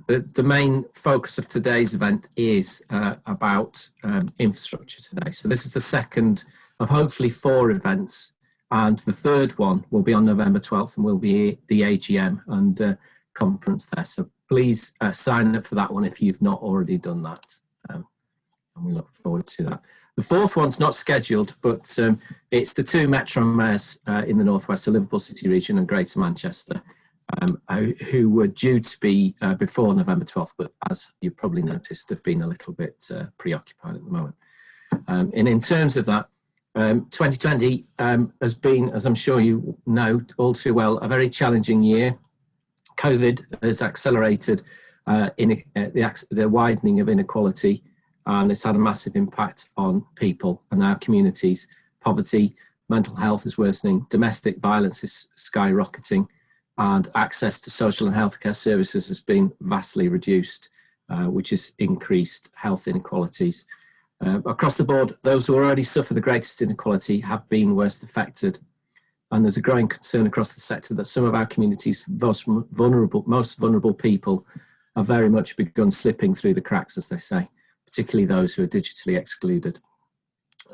the main focus of today's event is about infrastructure today. So this is the second of hopefully 4 events, and the third one will be on November 12th and will be the AGM and conference there. So please sign up for that one if you've not already done that. And we look forward to that. The fourth one's not scheduled, but it's the 2 Metro mayors in the Northwest, so Liverpool City region and Greater Manchester, who were due to be before November 12th, but as you've probably noticed, they've been a little bit preoccupied at the moment. And in terms of that, 2020 has been, as I'm sure you know all too well, a very challenging year. COVID has accelerated the widening of inequality, and it's had a massive impact on people and our communities. Poverty, mental health is worsening, domestic violence is skyrocketing, and access to social and healthcare services has been vastly reduced, which has increased health inequalities. Across the board, those who already suffer the greatest inequality have been worst affected. And there's a growing concern across the sector that some of our communities' most vulnerable people have very much begun slipping through the cracks, as they say, particularly those who are digitally excluded.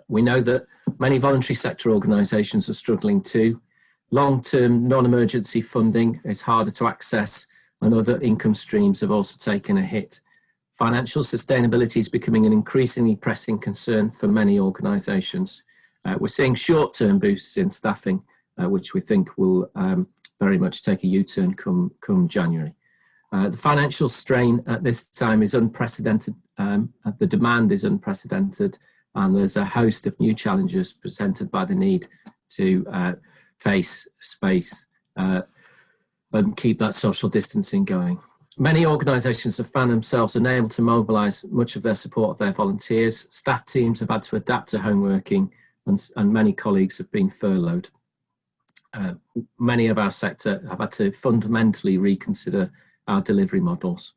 We know that many voluntary sector organisations are struggling too. Long-term non-emergency funding is harder to access, and other income streams have also taken a hit. Financial sustainability is becoming an increasingly pressing concern for many organisations. We're seeing short-term boosts in staffing, which we think will very much take a U-turn come January. The financial strain at this time is unprecedented. The demand is unprecedented, and there's a host of new challenges presented by the need to face space and keep that social distancing going. Many organisations have found themselves unable to mobilise much of their support of their volunteers. Staff teams have had to adapt to home working, and many colleagues have been furloughed. Many of our sector have had to fundamentally reconsider our delivery models.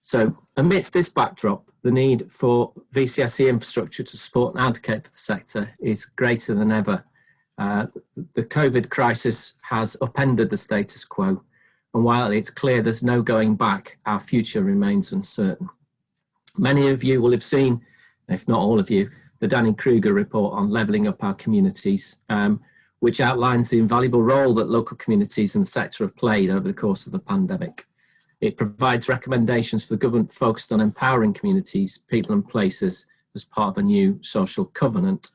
So amidst this backdrop, the need for VCSE infrastructure to support and advocate for the sector is greater than ever. The COVID crisis has upended the status quo, and while it's clear there's no going back, our future remains uncertain. Many of you will have seen, if not all of you, the Dunning-Kruger report on levelling up our communities, which outlines the invaluable role that local communities and the sector have played over the course of the pandemic. It provides recommendations for the government focused on empowering communities, people and places as part of a new social covenant.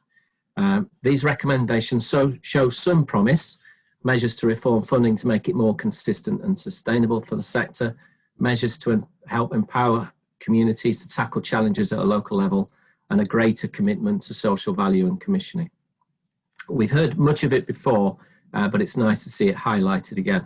These recommendations show some promise: measures to reform funding to make it more consistent and sustainable for the sector, measures to help empower communities to tackle challenges at a local level, and a greater commitment to social value and commissioning. We've heard much of it before, but it's nice to see it highlighted again.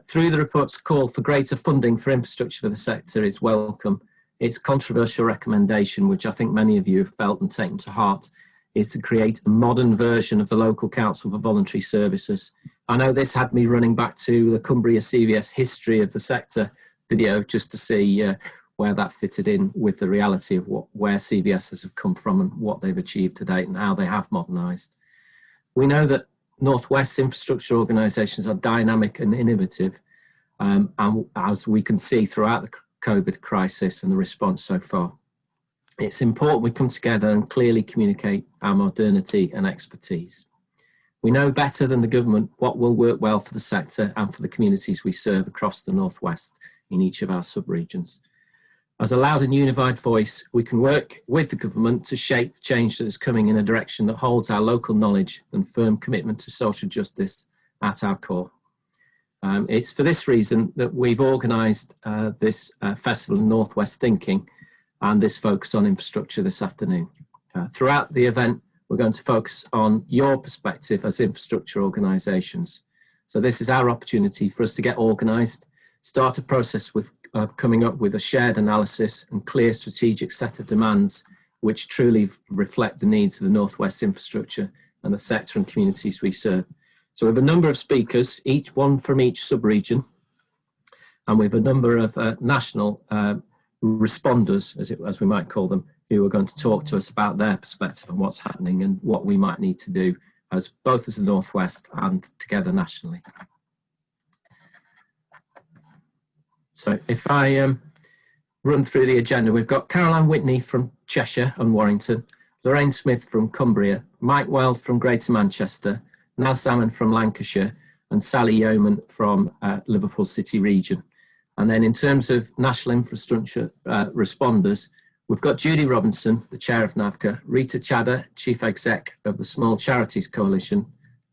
Through the report's call for greater funding for infrastructure for the sector is welcome. Its controversial recommendation, which I think many of you have felt and taken to heart, is to create a modern version of the Local Council for Voluntary Services. I know this had me running back to the Cumbria CVS History of the Sector video just to see where that fitted in with the reality of where CVSs have come from and what they've achieved to date and how they have modernised. We know that Northwest infrastructure organisations are dynamic and innovative, and as we can see throughout the COVID crisis and the response so far. It's important we come together and clearly communicate our modernity and expertise. We know better than the government what will work well for the sector and for the communities we serve across the Northwest in each of our sub-regions. As a loud and unified voice, we can work with the government to shape the change that is coming in a direction that holds our local knowledge and firm commitment to social justice at our core. It's for this reason that we've organised this Festival of Northwest Thinking and this focus on infrastructure this afternoon. Throughout the event, we're going to focus on your perspective as infrastructure organisations. So this is our opportunity for us to get organised, start a process of coming up with a shared analysis and clear strategic set of demands which truly reflect the needs of the Northwest infrastructure and the sector and communities we serve. So we have a number of speakers, one from each sub-region, and we have a number of national responders, as we might call them, who are going to talk to us about their perspective on what's happening and what we might need to do both as the Northwest and together nationally. So if I run through the agenda, we've got Caroline Whitney from Cheshire and Warrington, Lorraine Smith from Cumbria, Mike Weld from Greater Manchester, Naz Salmon from Lancashire, and Sally Yeoman from Liverpool City region. And then in terms of national infrastructure responders, we've got Judy Robinson, the chair of NAVCA, Rita Chadder, chief exec of the Small Charities Coalition,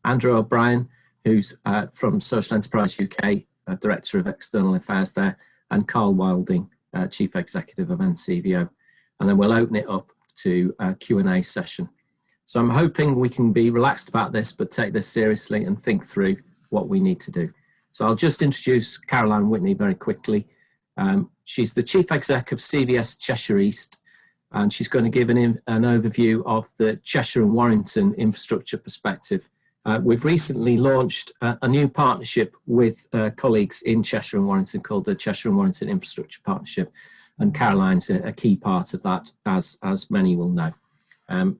Andrew O'Brien, who's from Social Enterprise UK, director of external affairs there, and Carl Wilding, chief executive of NCVO. And then we'll open it up to a Q&A session. So I'm hoping we can be relaxed about this, but take this seriously and think through what we need to do. So I'll just introduce Caroline Whitney very quickly. She's the Chief Exec of CVS Cheshire East, and she's going to give an overview of the Cheshire and Warrington infrastructure perspective. We've recently launched a new partnership with colleagues in Cheshire and Warrington called the Cheshire and Warrington Infrastructure Partnership, and Caroline's a key part of that, as many will know. I'll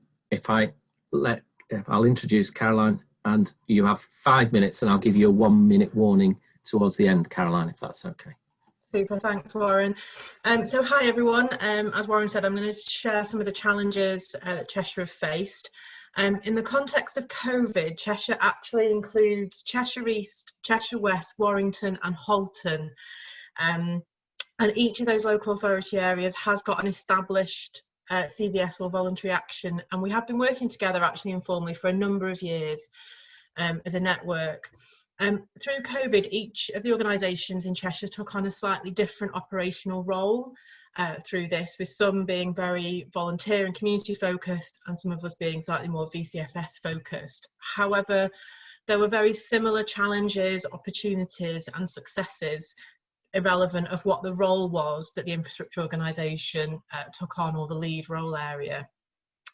introduce Caroline, and you have 5 minutes, and I'll give you a 1 minute warning towards the end, Caroline, if that's okay. Super, thanks Warren. So hi everyone, as Warren said, I'm going to share some of the challenges that Cheshire have faced. In the context of COVID, Cheshire actually includes Cheshire East, Cheshire West, Warrington and Halton. And each of those local authority areas has got an established CVS or voluntary action, and we have been working together actually informally for a number of years as a network. Through COVID, each of the organisations in Cheshire took on a slightly different operational role through this, with some being very volunteer and community focused and some of us being slightly more VCFS focused. However, there were very similar challenges, opportunities and successes irrelevant of what the role was that the infrastructure organisation took on, or the lead role area.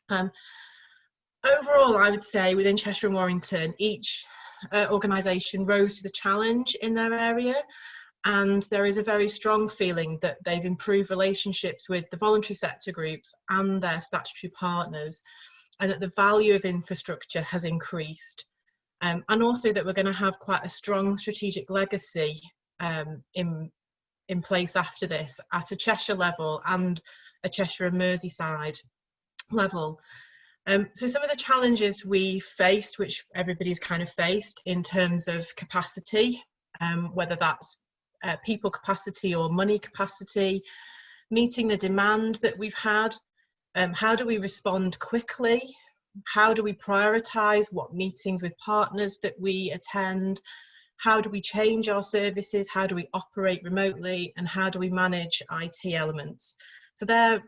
Overall, I would say within Cheshire and Warrington, each organisation rose to the challenge in their area, and there is a very strong feeling that they've improved relationships with the voluntary sector groups and their statutory partners, and that the value of infrastructure has increased, and also that we're going to have quite a strong strategic legacy in place after this at a Cheshire level and a Cheshire and Merseyside level. So some of the challenges we faced, which everybody's kind of faced in terms of capacity, whether that's people capacity or money capacity, meeting the demand that we've had, how do we respond quickly, how do we prioritise what meetings with partners that we attend, how do we change our services, how do we operate remotely, and how do we manage IT elements. So they're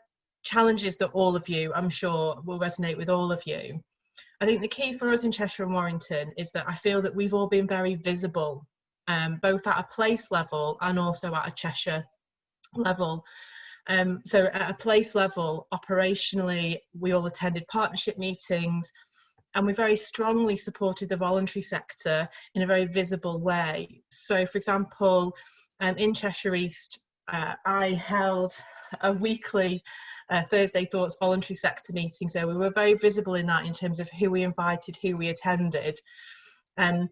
challenges that all of you, I'm sure, will resonate with all of you. I think the key for us in Cheshire and Warrington is that I feel that we've all been very visible, both at a place level and also at a Cheshire level. So at a place level, operationally, we all attended partnership meetings, and we very strongly supported the voluntary sector in a very visible way. So, for example, in Cheshire East, I held a weekly Thursday Thoughts voluntary sector meeting, so we were very visible in that in terms of who we invited, who we attended. And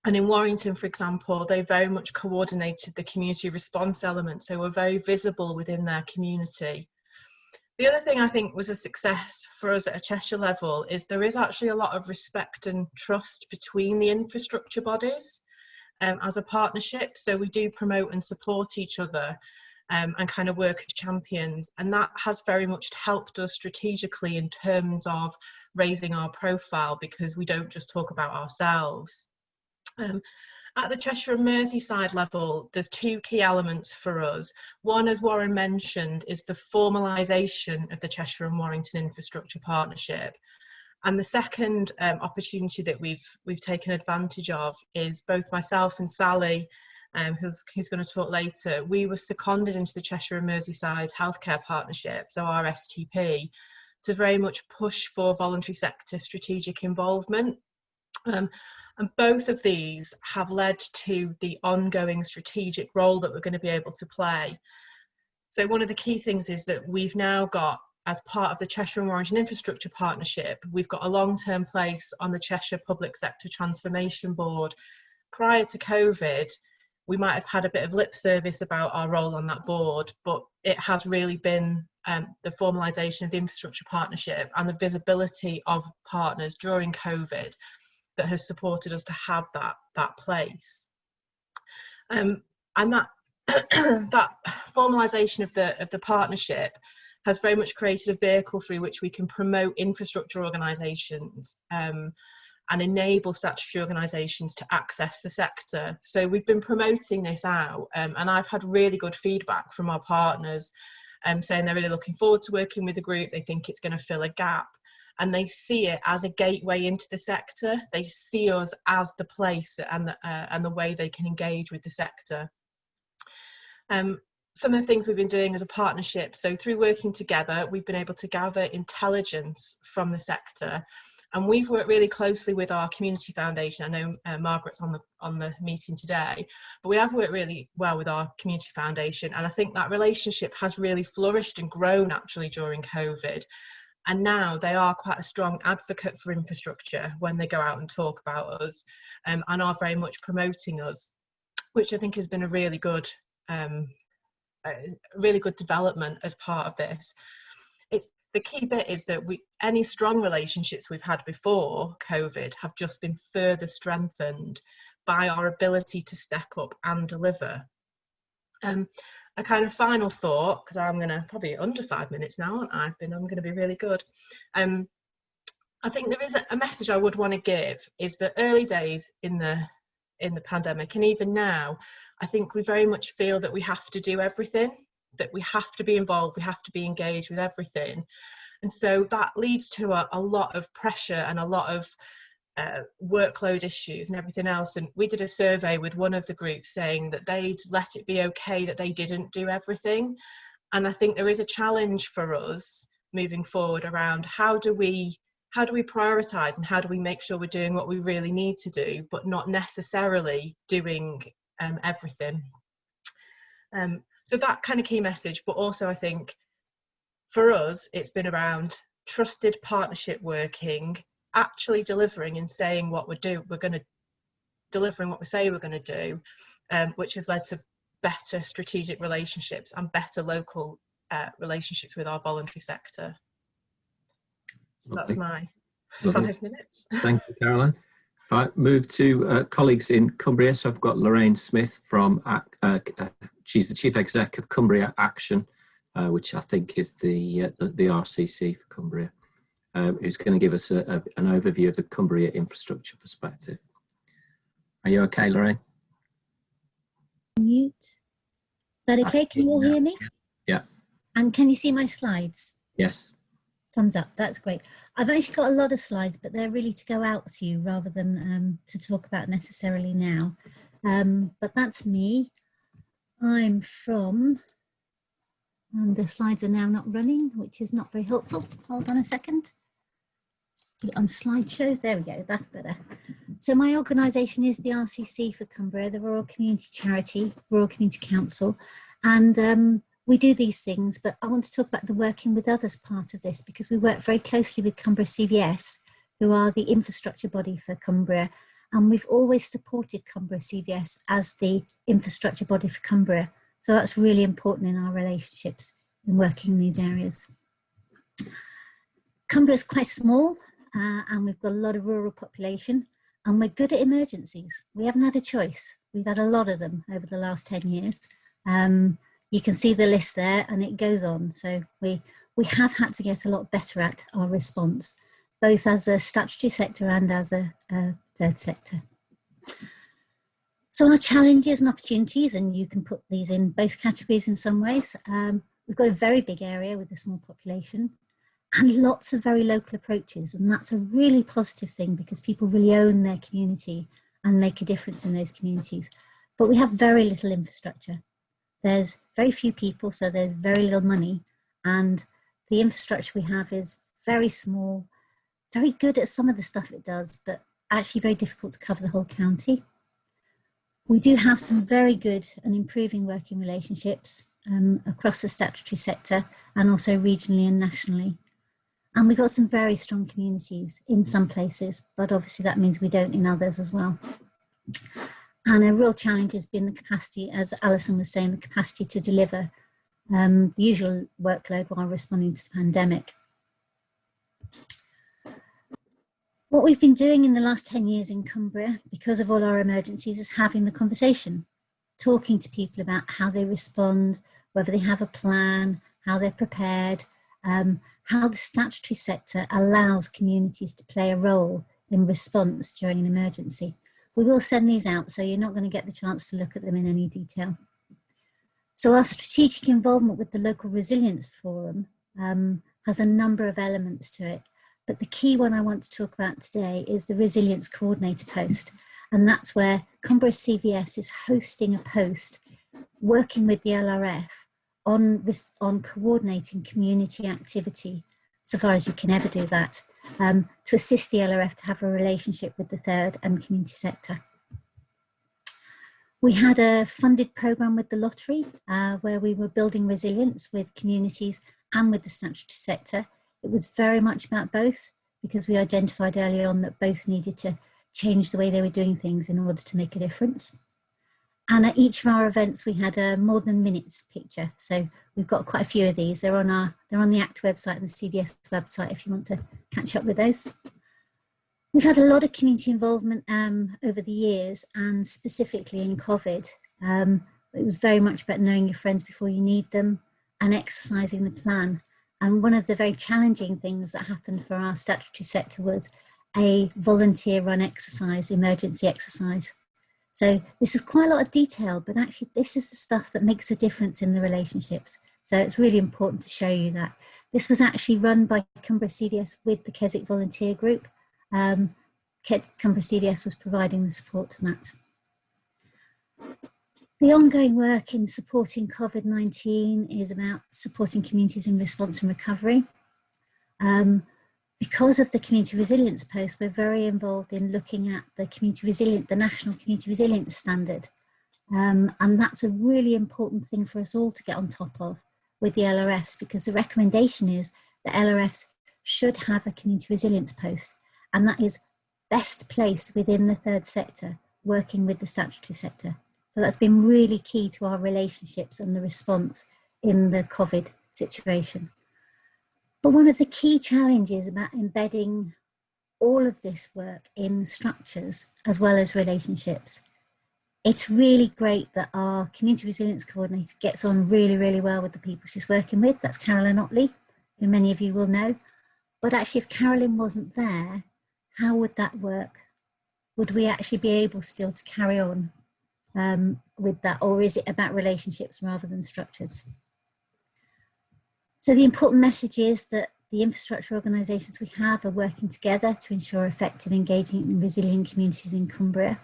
in Warrington, for example, they very much coordinated the community response element, so we're very visible within their community. The other thing I think was a success for us at a Cheshire level is there is actually a lot of respect and trust between the infrastructure bodies as a partnership. So we do promote and support each other and kind of work as champions. And that has very much helped us strategically in terms of raising our profile, because we don't just talk about ourselves. At the Cheshire and Merseyside level, there's two key elements for us. One, as Warren mentioned, is the formalisation of the Cheshire and Warrington Infrastructure Partnership. And the second opportunity that we've taken advantage of is both myself and Sally, who's going to talk later. We were seconded into the Cheshire and Merseyside Healthcare Partnership, so our STP, to very much push for voluntary sector strategic involvement. And both of these have led to the ongoing strategic role that we're going to be able to play. So one of the key things is that we've now got, as part of the Cheshire and Warrington Infrastructure Partnership, we've got a long-term place on the Cheshire Public Sector Transformation Board. Prior to COVID, we might have had a bit of lip service about our role on that board, but it has really been the formalisation of the infrastructure partnership and the visibility of partners during COVID that has supported us to have that place. And that that formalisation of the partnership has very much created a vehicle through which we can promote infrastructure organisations and enable statutory organisations to access the sector. So we've been promoting this out, and I've had really good feedback from our partners saying they're really looking forward to working with the group. They think it's going to fill a gap, and they see it as a gateway into the sector. They see us as the place and the way they can engage with the sector. Some of the things we've been doing as a partnership, so through working together, we've been able to gather intelligence from the sector. And we've worked really closely with our community foundation. I know Margaret's on the meeting today, but we have worked really well with our community foundation. And I think that relationship has really flourished and grown actually during COVID. And now they are quite a strong advocate for infrastructure when they go out and talk about us, and are very much promoting us, which I think has been a really good development as part of this. The key bit is that any strong relationships we've had before COVID have just been further strengthened by our ability to step up and deliver. A kind of final thought, because I'm going to probably under 5 minutes now, aren't I? I'm going to be really good. I think there is a message I would want to give, is the early days in the pandemic, and even now, I think we very much feel that we have to do everything, that we have to be involved, we have to be engaged with everything. And so that leads to a lot of pressure and a lot of workload issues and everything else. And we did a survey with one of the groups saying that they'd let it be okay that they didn't do everything. And I think there is a challenge for us moving forward around how do we prioritise and how do we make sure we're doing what we really need to do, but not necessarily doing everything. So that kind of key message, but also I think for us, it's been around trusted partnership working, actually delivering and saying what we're going to delivering what we say we're going to do, which has led to better strategic relationships and better local relationships with our voluntary sector. So that's my 5 minutes. Thank you, Caroline. If I move to colleagues in Cumbria, so I've got Lorraine Smith from, she's the Chief Exec of Cumbria Action, which I think is the RCC for Cumbria, who's going to give us an overview of the Cumbria infrastructure perspective. Are you okay, Lorraine? Mute. Is that okay? Can you all hear me? Yeah. And can you see my slides? Yes. Thumbs up, that's great. I've actually got a lot of slides, but they're really to go out to you rather than to talk about necessarily now. But that's me. I'm from, the slides are now not running, which is not very helpful. Hold on a second. Put it on slideshow, there we go, that's better. So my organisation is the RCC for Cumbria, the Rural Community Charity, Rural Community Council, and we do these things, but I want to talk about the working with others part of this, because we work very closely with Cumbria CVS, who are the infrastructure body for Cumbria, and we've always supported Cumbria CVS as the infrastructure body for Cumbria. So that's really important in our relationships in working in these areas. Cumbria is quite small, and we've got a lot of rural population, and we're good at emergencies. We haven't had a choice. We've had a lot of them over the last 10 years. You can see the list there, and it goes on. So we have had to get a lot better at our response, both as a statutory sector and as a third sector. So our challenges and opportunities, and you can put these in both categories in some ways. We've got a very big area with a small population and lots of very local approaches. And that's a really positive thing, because people really own their community and make a difference in those communities. But we have very little infrastructure. There's very few people, so there's very little money, and the infrastructure we have is very small, very good at some of the stuff it does, but actually very difficult to cover the whole county. We do have some very good and improving working relationships across the statutory sector and also regionally and nationally. And we've got some very strong communities in some places, but obviously that means we don't in others as well. And a real challenge has been the capacity, as Alison was saying, the capacity to deliver the usual workload while responding to the pandemic. What we've been doing in the last 10 years in Cumbria, because of all our emergencies, is having the conversation, talking to people about how they respond, whether they have a plan, how they're prepared, how the statutory sector allows communities to play a role in response during an emergency. We will send these out, so you're not going to get the chance to look at them in any detail. So our strategic involvement with the Local Resilience Forum has a number of elements to it. But the key one I want to talk about today is the Resilience Coordinator post. And that's where Cumbria CVS is hosting a post working with the LRF on coordinating community activity, so far as you can ever do that, to assist the LRF to have a relationship with the third and community sector. We had a funded programme with the lottery where we were building resilience with communities and with the statutory sector. It was very much about both, because we identified early on that both needed to change the way they were doing things in order to make a difference. And at each of our events, we had a more than minutes picture. So we've got quite a few of these. They're on the ACT website and the CVS website if you want to catch up with those. We've had a lot of community involvement over the years, and specifically in COVID. It was very much about knowing your friends before you need them and exercising the plan. And one of the very challenging things that happened for our statutory sector was a volunteer-run exercise, emergency exercise. So this is quite a lot of detail, but actually this is the stuff that makes a difference in the relationships. So it's really important to show you that. This was actually run by Cumbria CDS with the Keswick Volunteer Group. Cumbria CDS was providing the support to that. The ongoing work in supporting COVID-19 is about supporting communities in response and recovery. Because of the Community Resilience Post, we're very involved in looking at the National Community Resilience Standard. And that's a really important thing for us all to get on top of with the LRFs, because the recommendation is that LRFs should have a Community Resilience Post, and that is best placed within the third sector, working with the statutory sector. So that's been really key to our relationships and the response in the COVID situation. But one of the key challenges about embedding all of this work in structures as well as relationships, it's really great that our Community Resilience Coordinator gets on really, really well with the people she's working with. That's Carolyn Otley, who many of you will know. But actually, if Carolyn wasn't there, how would that work? Would we actually be able still to carry on with that, or is it about relationships rather than structures? So the important message is that the infrastructure organisations we have are working together to ensure effective engaging and resilient communities in Cumbria.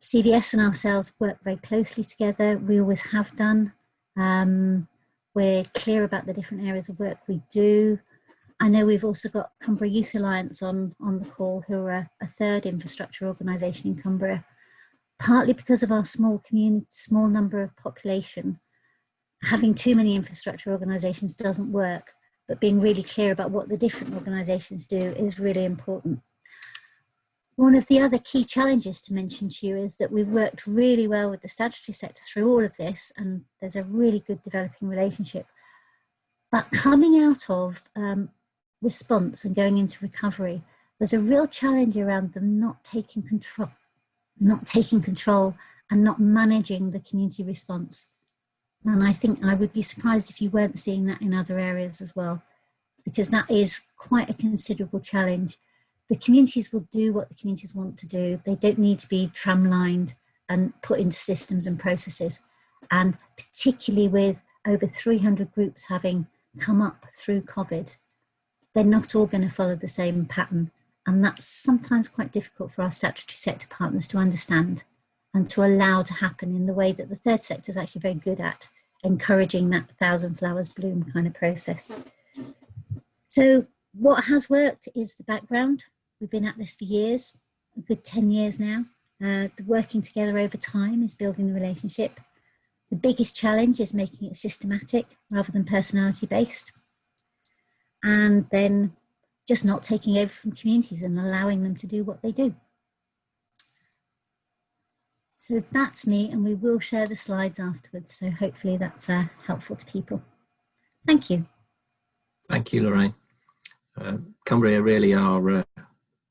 CVS and ourselves work very closely together. We always have done. We're clear about the different areas of work we do. I know we've also got Cumbria Youth Alliance on the call, who are a third infrastructure organisation in Cumbria. Partly because of our small number of population, having too many infrastructure organisations doesn't work, but being really clear about what the different organisations do is really important. One of the other key challenges to mention to you is that we've worked really well with the statutory sector through all of this, and there's a really good developing relationship. But coming out of response and going into recovery, there's a real challenge around them not taking control and not managing the community response. And I think I would be surprised if you weren't seeing that in other areas as well, because that is quite a considerable challenge. The communities will do what the communities want to do. They don't need to be tramlined and put into systems and processes. And particularly with over 300 groups having come up through COVID, they're not all going to follow the same pattern. And that's sometimes quite difficult for our statutory sector partners to understand and to allow to happen in the way that the third sector is actually very good at, encouraging that 1,000 flowers bloom kind of process. So what has worked is the background. We've been at this for years, a good 10 years now. The working together over time is building the relationship. The biggest challenge is making it systematic rather than personality based. And then just not taking over from communities and allowing them to do what they do. So that's me, and we will share the slides afterwards. So hopefully that's helpful to people. Thank you. Thank you, Lorraine. Cumbria really are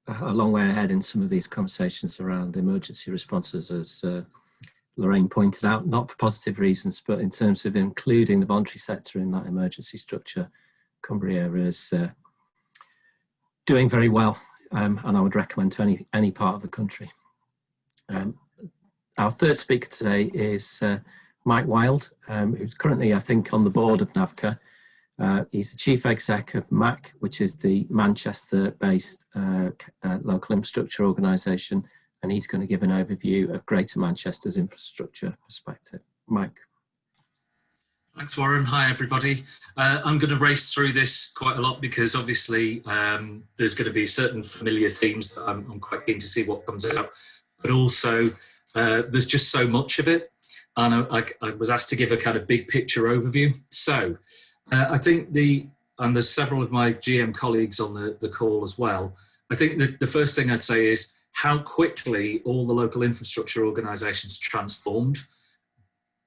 a long way ahead in some of these conversations around emergency responses, as Lorraine pointed out, not for positive reasons, but in terms of including the voluntary sector in that emergency structure. Cumbria is doing very well, and I would recommend to any part of the country. Our third speaker today is Mike Wild, who's currently, I think, on the board of NAVCA. He's the chief exec of MAC, which is the Manchester-based local infrastructure organisation, and he's going to give an overview of Greater Manchester's infrastructure perspective. Mike. Thanks, Warren. Hi, everybody. I'm going to race through this quite a lot because obviously there's going to be certain familiar themes that I'm quite keen to see what comes out, but also there's just so much of it, and I was asked to give a kind of big picture overview. So I think and there's several of my GM colleagues on the call as well. I think that the first thing I'd say is how quickly all the local infrastructure organisations transformed,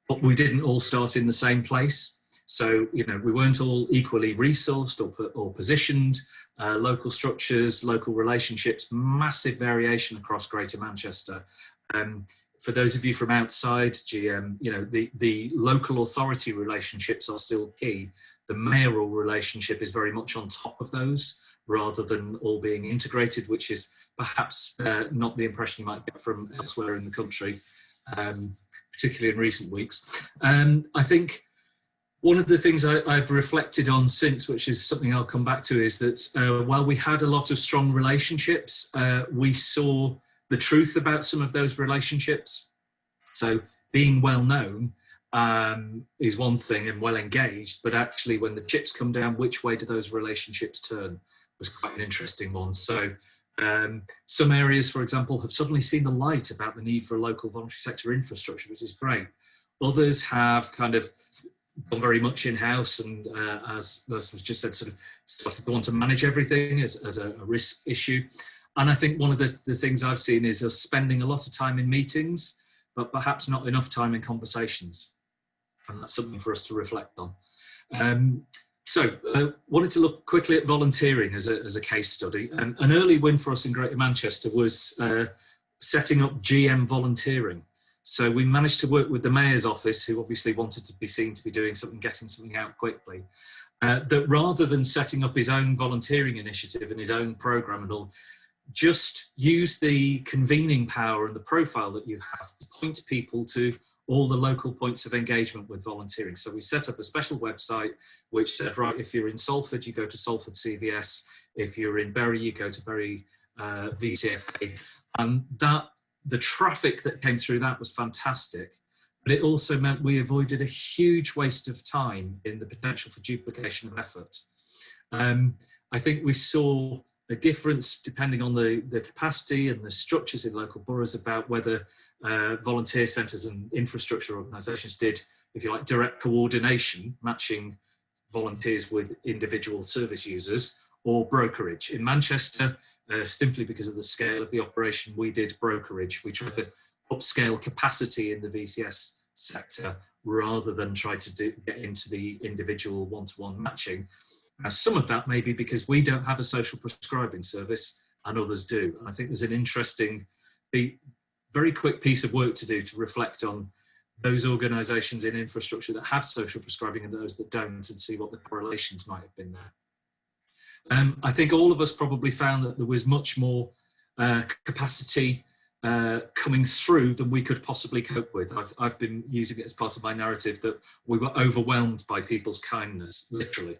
but we didn't all start in the same place. So, you know, we weren't all equally resourced or positioned, local structures, local relationships, massive variation across Greater Manchester. For those of you from outside GM, you know, the local authority relationships are still key. The mayoral relationship is very much on top of those, rather than all being integrated, which is perhaps not the impression you might get from elsewhere in the country, particularly in recent weeks. I think one of the things I've reflected on since, which is something I'll come back to, is that while we had a lot of strong relationships, we saw the truth about some of those relationships. So being well known is one thing and well engaged, but actually when the chips come down, which way do those relationships turn was quite an interesting one. So some areas, for example, have suddenly seen the light about the need for local voluntary sector infrastructure, which is great. Others have kind of gone very much in-house and, as was just said, sort of started to want to manage everything as a risk issue. And I think one of the things I've seen is us spending a lot of time in meetings, but perhaps not enough time in conversations. And that's something for us to reflect on. So wanted to look quickly at volunteering as a case study. An early win for us in Greater Manchester was setting up GM volunteering. So we managed to work with the Mayor's office, who obviously wanted to be seen to be doing something, getting something out quickly, that rather than setting up his own volunteering initiative and his own programme and all, just use the convening power and the profile that you have to point people to all the local points of engagement with volunteering. So we set up a special website which said, right, if you're in Salford, you go to Salford CVS. If you're in Bury, you go to Bury VCSE. And the traffic that came through that was fantastic. But it also meant we avoided a huge waste of time in the potential for duplication of effort. I think we saw a difference depending on the capacity and the structures in local boroughs about whether volunteer centres and infrastructure organisations did, if you like, direct coordination, matching volunteers with individual service users, or brokerage. In Manchester, simply because of the scale of the operation, we did brokerage. We tried to upscale capacity in the VCS sector rather than try to get into the individual one-to-one matching. Now, some of that may be because we don't have a social prescribing service and others do. And I think there's an interesting, very quick piece of work to do to reflect on those organisations in infrastructure that have social prescribing and those that don't, and see what the correlations might have been there. I think all of us probably found that there was much more capacity coming through than we could possibly cope with. I've been using it as part of my narrative that we were overwhelmed by people's kindness, literally.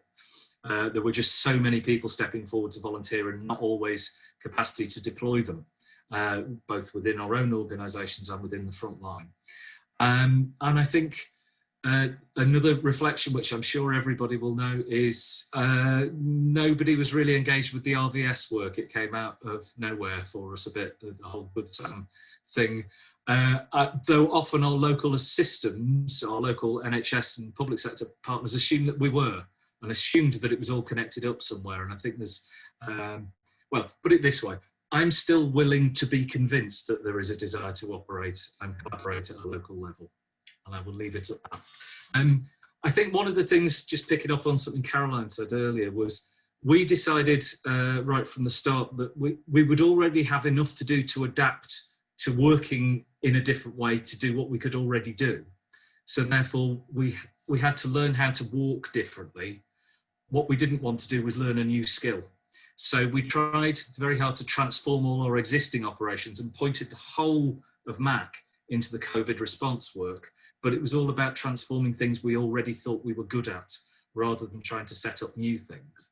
There were just so many people stepping forward to volunteer and not always capacity to deploy them, both within our own organisations and within the front line. And I think another reflection, which I'm sure everybody will know, is nobody was really engaged with the RVS work. It came out of nowhere for us a bit, the whole Good Sam thing. Though often our local systems, our local NHS and public sector partners assumed that we were, and assumed that it was all connected up somewhere. And I think there's, well, put it this way, I'm still willing to be convinced that there is a desire to operate and collaborate at a local level, and I will leave it at that. I think one of the things, just picking up on something Caroline said earlier, was we decided right from the start that we would already have enough to do to adapt to working in a different way to do what we could already do. So therefore, we had to learn how to walk differently. What we didn't want to do was learn a new skill. So we tried very hard to transform all our existing operations and pointed the whole of MAC into the COVID response work. But it was all about transforming things we already thought we were good at, rather than trying to set up new things.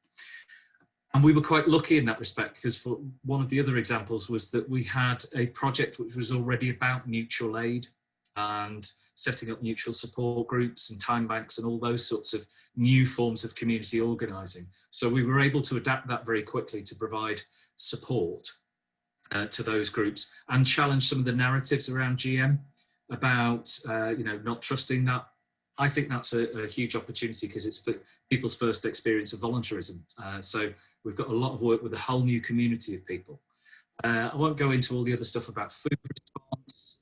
And we were quite lucky in that respect, because for one of the other examples was that we had a project which was already about mutual aid and setting up mutual support groups and time banks and all those sorts of new forms of community organising. So we were able to adapt that very quickly to provide support to those groups and challenge some of the narratives around GM about not trusting that. I think that's a huge opportunity, because it's for people's first experience of voluntarism. So we've got a lot of work with a whole new community of people. I won't go into all the other stuff about food response,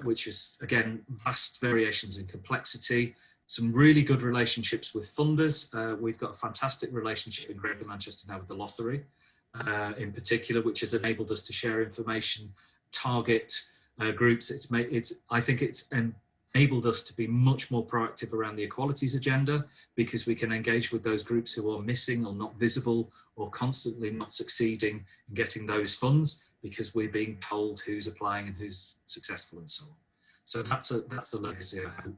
which is, again, vast variations in complexity, some really good relationships with funders. We've got a fantastic relationship in Greater Manchester now with the lottery, in particular, which has enabled us to share information, target groups. I think it's enabled us to be much more proactive around the equalities agenda, because we can engage with those groups who are missing or not visible or constantly not succeeding in getting those funds, because we're being told who's applying and who's successful and so on. So that's a legacy I hope.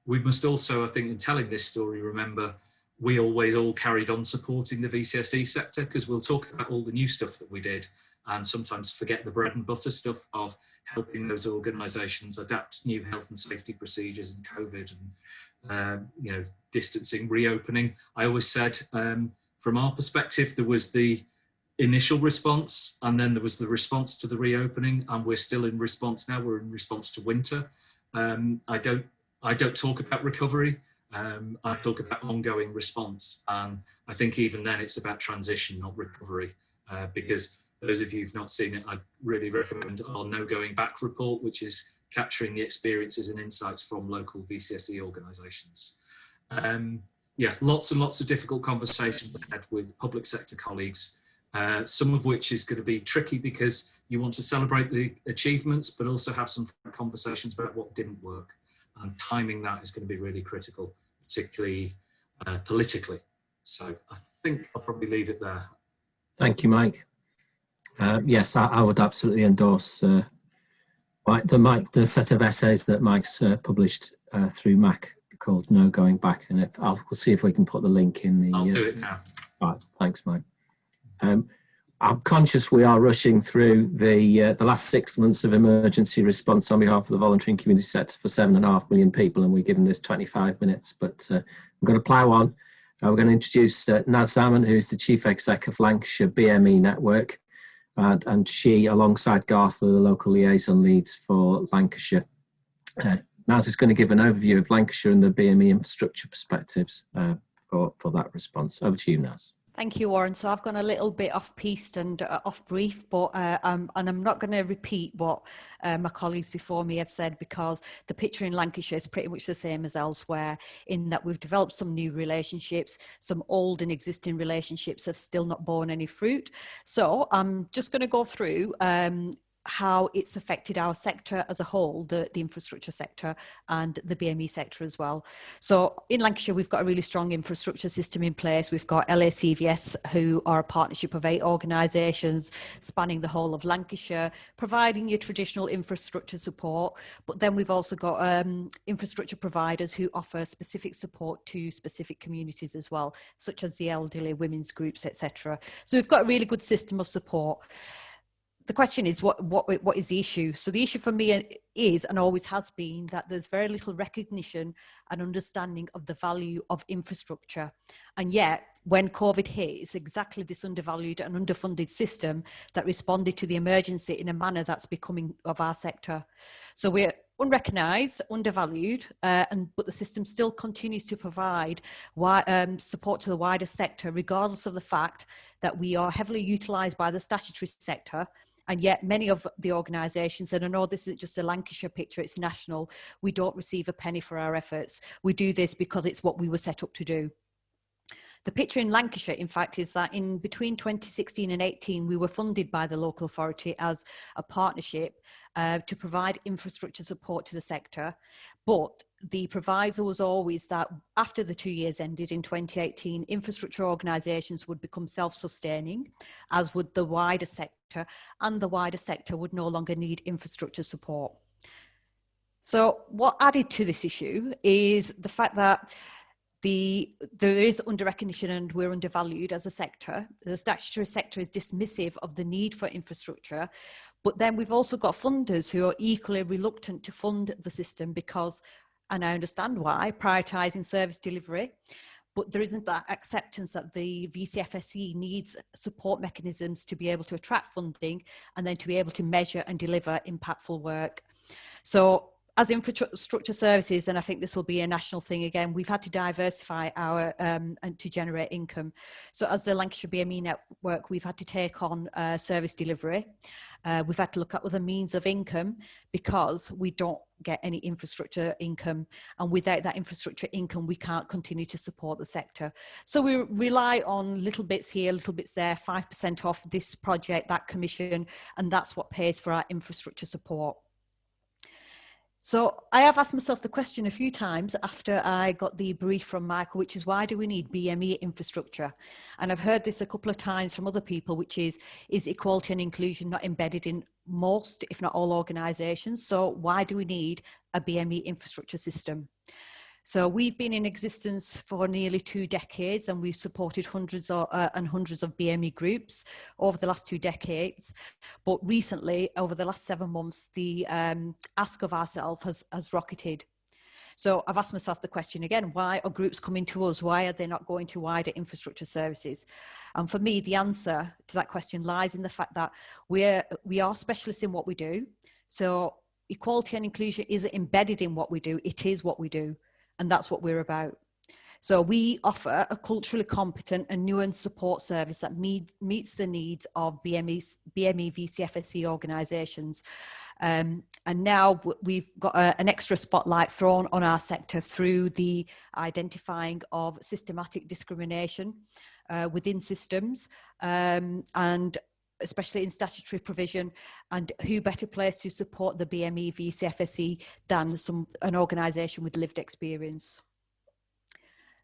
We must also, I think, in telling this story, remember we always all carried on supporting the VCSE sector, because we'll talk about all the new stuff that we did and sometimes forget the bread and butter stuff of helping those organisations adapt new health and safety procedures and COVID and distancing, reopening. I always said, from our perspective, there was the initial response, and then there was the response to the reopening, and we're still in response now. We're in response to winter. I don't talk about recovery. I talk about ongoing response, and I think even then it's about transition, not recovery, because those of you who've not seen it, I'd really recommend our No Going Back report, which is capturing the experiences and insights from local VCSE organisations. Lots and lots of difficult conversations ahead with public sector colleagues, some of which is going to be tricky because you want to celebrate the achievements, but also have some conversations about what didn't work. And timing that is going to be really critical, particularly politically. So I think I'll probably leave it there. Thank you, Mike. Yes, I would absolutely endorse the set of essays that Mike's published through MAC called No Going Back, and we'll see if we can put the link in the. I'll do it now. Right, thanks, Mike. I'm conscious we are rushing through the last 6 months of emergency response on behalf of the voluntary and community sector for 7.5 million people, and we're given this 25 minutes, but I'm going to plough on. We're going to introduce Naz Zaman, who's the Chief Exec of Lancashire BME Network, and she, alongside Garth, are the local liaison leads for Lancashire. Naz is going to give an overview of Lancashire and the BME infrastructure perspectives for that response. Over to you, Naz. Thank you, Warren. So I've gone a little bit off-piste and off-brief, but and I'm not going to repeat what my colleagues before me have said, because the picture in Lancashire is pretty much the same as elsewhere, in that we've developed some new relationships, some old and existing relationships have still not borne any fruit. So I'm just going to go through how it's affected our sector as a whole, the infrastructure sector and the BME sector as well. So in Lancashire, we've got a really strong infrastructure system in place. We've got LACVS, who are a partnership of 8 organisations spanning the whole of Lancashire, providing your traditional infrastructure support. But then we've also got infrastructure providers who offer specific support to specific communities as well, such as the elderly, women's groups, etc. So we've got a really good system of support. The question is, what is the issue? So the issue for me is, and always has been, that there's very little recognition and understanding of the value of infrastructure. And yet, when COVID hit, it's exactly this undervalued and underfunded system that responded to the emergency in a manner that's becoming of our sector. So we're unrecognised, undervalued, but the system still continues to provide support to the wider sector, regardless of the fact that we are heavily utilised by the statutory sector. And yet many of the organisations, and I know this isn't just a Lancashire picture, it's national, we don't receive a penny for our efforts. We do this because it's what we were set up to do. The picture in Lancashire, in fact, is that in between 2016 and 18, we were funded by the local authority as a partnership to provide infrastructure support to the sector. But the proviso was always that after the 2 years ended in 2018, infrastructure organisations would become self-sustaining, as would the wider sector, and the wider sector would no longer need infrastructure support. So what added to this issue is the fact that there is under-recognition and we're undervalued as a sector. The statutory sector is dismissive of the need for infrastructure, but then we've also got funders who are equally reluctant to fund the system because, and I understand why, prioritising service delivery, but there isn't that acceptance that the VCSE needs support mechanisms to be able to attract funding and then to be able to measure and deliver impactful work. So as infrastructure services, and I think this will be a national thing again, we've had to diversify our and to generate income. So as the Lancashire BME network, we've had to take on service delivery. We've had to look at other means of income because we don't get any infrastructure income. And without that infrastructure income, we can't continue to support the sector. So we rely on little bits here, little bits there, 5% off this project, that commission, and that's what pays for our infrastructure support. So I have asked myself the question a few times after I got the brief from Michael, which is why do we need BME infrastructure? And I've heard this a couple of times from other people, which is equality and inclusion not embedded in most, if not all organisations? So why do we need a BME infrastructure system? So we've been in existence for nearly 2 decades and we've supported hundreds and hundreds of BME groups over the last 2 decades. But recently, over the last 7 months, the ask of ourselves has rocketed. So I've asked myself the question again, why are groups coming to us? Why are they not going to wider infrastructure services? And for me, the answer to that question lies in the fact that we are specialists in what we do. So equality and inclusion isn't embedded in what we do, it is what we do. And that's what we're about. So we offer a culturally competent and nuanced support service that meets the needs of BME VCSE organisations. And now we've got an extra spotlight thrown on our sector through the identifying of systematic discrimination within systems and especially in statutory provision, and who better placed to support the BME VCSE than an organisation with lived experience.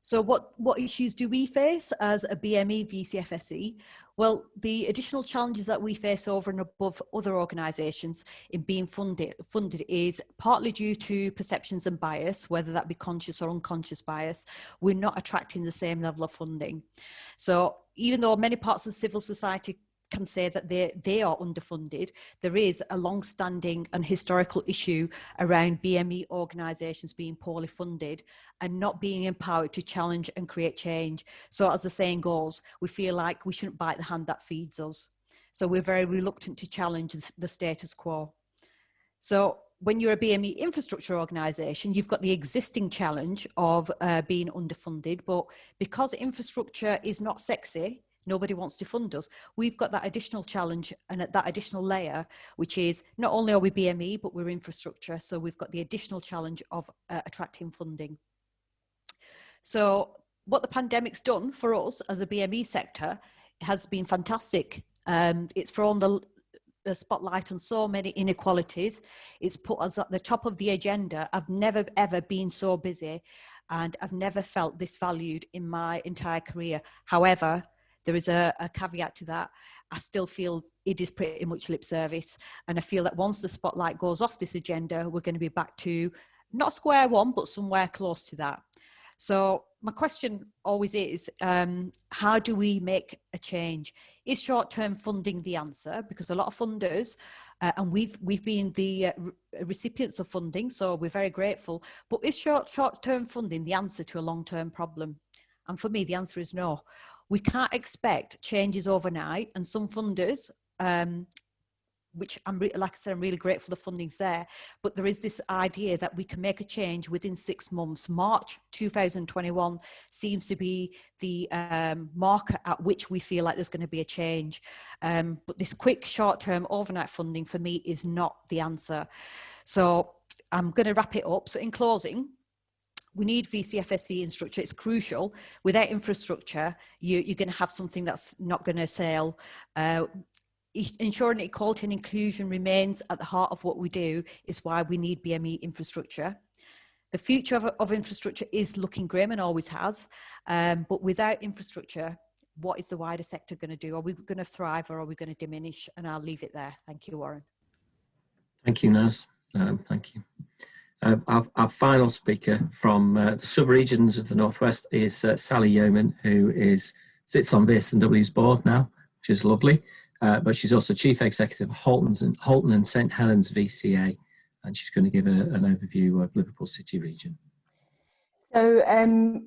So what issues do we face as a BME VCSE? Well, the additional challenges that we face over and above other organisations in being funded is partly due to perceptions and bias, whether that be conscious or unconscious bias. We're not attracting the same level of funding. So even though many parts of civil society can say that they are underfunded, there is a long-standing and historical issue around BME organisations being poorly funded and not being empowered to challenge and create change. So as the saying goes, we feel like we shouldn't bite the hand that feeds us. So we're very reluctant to challenge the status quo. So when you're a BME infrastructure organisation, you've got the existing challenge of being underfunded, but because infrastructure is not sexy, nobody wants to fund us. We've got that additional challenge and that additional layer, which is not only are we BME, but we're infrastructure. So we've got the additional challenge of attracting funding. So what the pandemic's done for us as a BME sector has been fantastic. It's thrown the spotlight on so many inequalities. It's put us at the top of the agenda. I've never, ever been so busy and I've never felt this valued in my entire career. However, there is a caveat to that. I still feel it is pretty much lip service. And I feel that once the spotlight goes off this agenda, we're going to be back to not square one, but somewhere close to that. So my question always is, how do we make a change? Is short-term funding the answer? Because a lot of funders, and we've been the recipients of funding, so we're very grateful, but is short-term funding the answer to a long-term problem? And for me, the answer is no. We can't expect changes overnight, and some funders which like I said, I'm really grateful the funding's there, but there is this idea that we can make a change within 6 months. March 2021 seems to be the marker at which we feel like there's going to be a change. But this quick short-term overnight funding for me is not the answer. So I'm going to wrap it up. So in closing, we need VCSE infrastructure. It's crucial. Without infrastructure, you're going to have something that's not going to sail. Ensuring equality and inclusion remains at the heart of what we do is why we need BME infrastructure. The future of infrastructure is looking grim and always has, but without infrastructure, what is the wider sector going to do? Are we going to thrive or are we going to diminish? And I'll leave it there. Thank you, Warren. Thank you, Naz. Thank you. Our final speaker from the sub-regions of the Northwest is Sally Yeoman, who sits on VS&W's board now, which is lovely. But she's also Chief Executive of Halton and St Helens VCA, and she's going to give an overview of Liverpool City region. So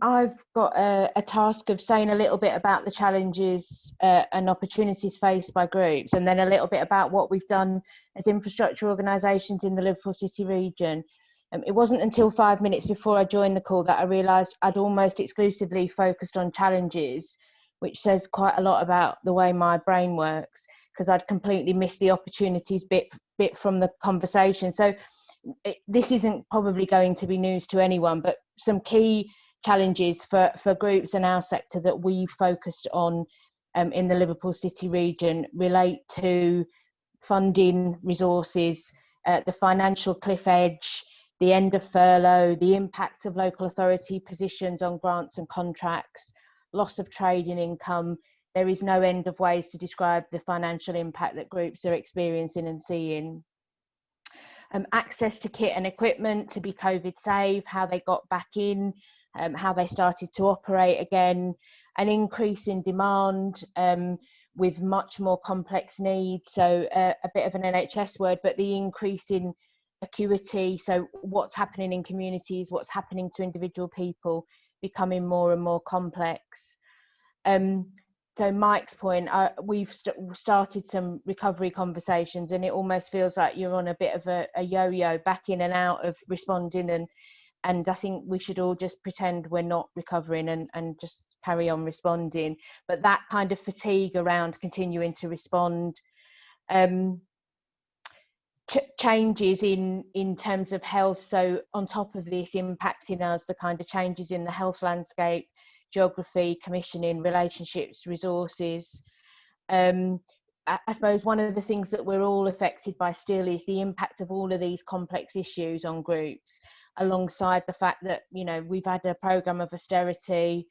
I've got a task of saying a little bit about the challenges and opportunities faced by groups, and then a little bit about what we've done as infrastructure organisations in the Liverpool City region. It wasn't until 5 minutes before I joined the call that I realised I'd almost exclusively focused on challenges, which says quite a lot about the way my brain works, because I'd completely missed the opportunities bit from the conversation. So this isn't probably going to be news to anyone, but some key challenges for groups in our sector that we've focused on in the Liverpool City region relate to funding, resources, the financial cliff edge, the end of furlough, the impact of local authority positions on grants and contracts, loss of trading income. There is no end of ways to describe the financial impact that groups are experiencing and seeing. Access to kit and equipment to be COVID safe, how they got back in, how they started to operate again, an increase in demand with much more complex needs. So a bit of an NHS word, but the increase in acuity. So what's happening in communities, what's happening to individual people, becoming more and more complex. So Mike's point, we've started some recovery conversations, and it almost feels like you're on a bit of a yo-yo, back in and out of responding, and I think we should all just pretend we're not recovering and just carry on responding. But that kind of fatigue around continuing to respond, changes in terms of health. So on top of this impacting us, the kind of changes in the health landscape, geography, commissioning, relationships, resources. I suppose one of the things that we're all affected by still is the impact of all of these complex issues on groups, alongside the fact that, you know, we've had a programme of austerity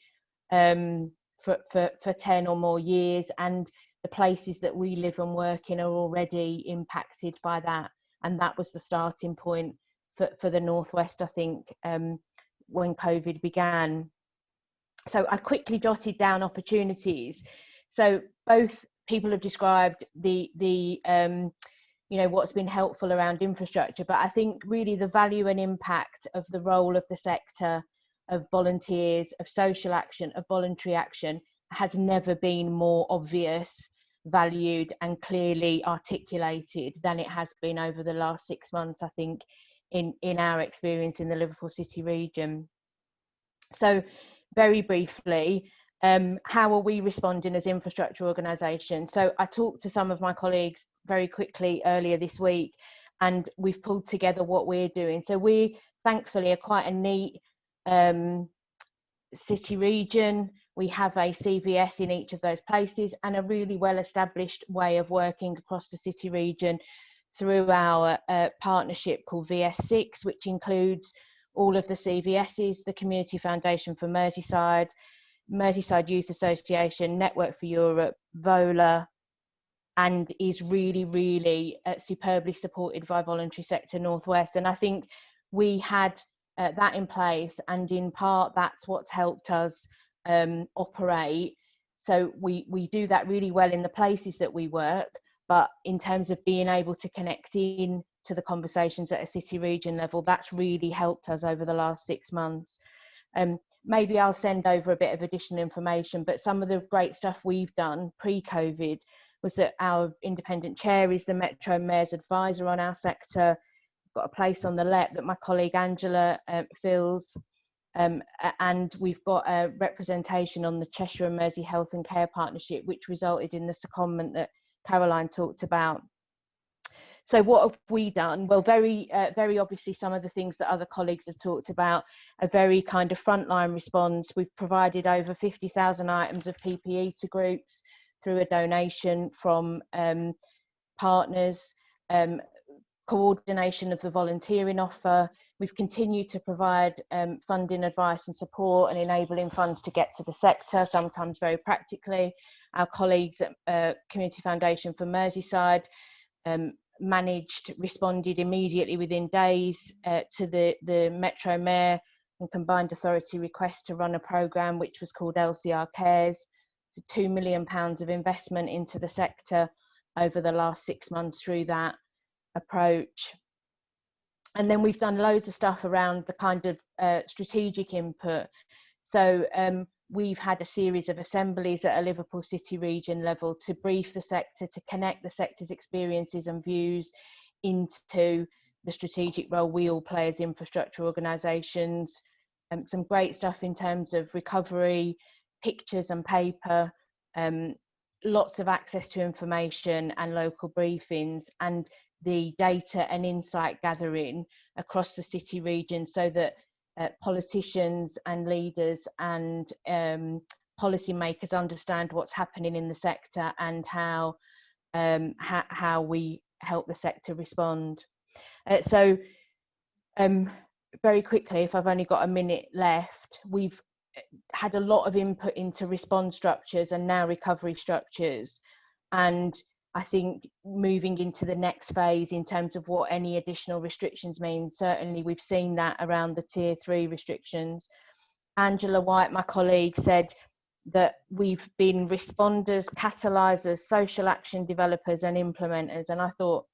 for 10 or more years, and the places that we live and work in are already impacted by that. And that was the starting point for the Northwest, I think, when COVID began. So I quickly jotted down opportunities. So both people have described the you know, what's been helpful around infrastructure, but I think really the value and impact of the role of the sector, of volunteers, of social action, of voluntary action has never been more obvious, valued and clearly articulated than it has been over the last 6 months, I think, in our experience in the Liverpool City region. So very briefly, how are we responding as infrastructure organisations? So I talked to some of my colleagues very quickly earlier this week, and we've pulled together what we're doing. So we thankfully are quite a neat city region. We have a CVS in each of those places and a really well established way of working across the city region through our partnership called VS6, which includes all of the CVSs, the Community Foundation for Merseyside, Merseyside Youth Association, Network for Europe, VOLA, and is really, really superbly supported by Voluntary Sector Northwest. And I think we had that in place, and in part that's what's helped us operate. So we do that really well in the places that we work, but in terms of being able to connect in to the conversations at a city region level, that's really helped us over the last 6 months. Maybe I'll send over a bit of additional information, but some of the great stuff we've done pre-COVID was that our independent chair is the Metro Mayor's advisor on our sector. We've got a place on the LEP that my colleague Angela fills. And we've got a representation on the Cheshire and Mersey Health and Care Partnership, which resulted in the secondment that Caroline talked about. So what have we done? Well, very obviously some of the things that other colleagues have talked about, a very kind of frontline response. We've provided over 50,000 items of PPE to groups through a donation from partners, coordination of the volunteering offer. We've continued to provide funding, advice and support and enabling funds to get to the sector, sometimes very practically. Our colleagues at Community Foundation for Merseyside responded immediately within days to the Metro Mayor and Combined Authority request to run a programme which was called LCR Cares. So £2 million of investment into the sector over the last 6 months through that approach. And then we've done loads of stuff around the kind of strategic input. So we've had a series of assemblies at a Liverpool City region level to brief the sector, to connect the sector's experiences and views into the strategic role we all play as infrastructure organisations. Some great stuff in terms of recovery, pictures and paper, lots of access to information and local briefings, and the data and insight gathering across the city region so that politicians and leaders and policymakers understand what's happening in the sector and how we help the sector respond. So very quickly, if I've only got a minute left, we've had a lot of input into response structures and now recovery structures, and I think moving into the next phase in terms of what any additional restrictions mean, certainly we've seen that around the tier 3 restrictions. Angela White, my colleague, said that we've been responders, catalysers, social action developers and implementers, and I thought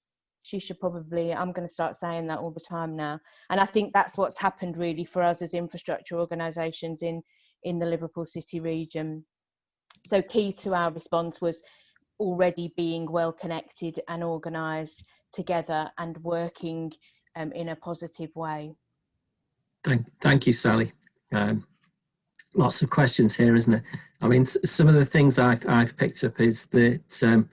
she should probably, I'm going to start saying that all the time now. And I think that's what's happened really for us as infrastructure organisations in the Liverpool City region. So key to our response was already being well connected and organised together and working in a positive way. Thank you, Sally. Lots of questions here, isn't it? I mean, some of the things I've picked up is that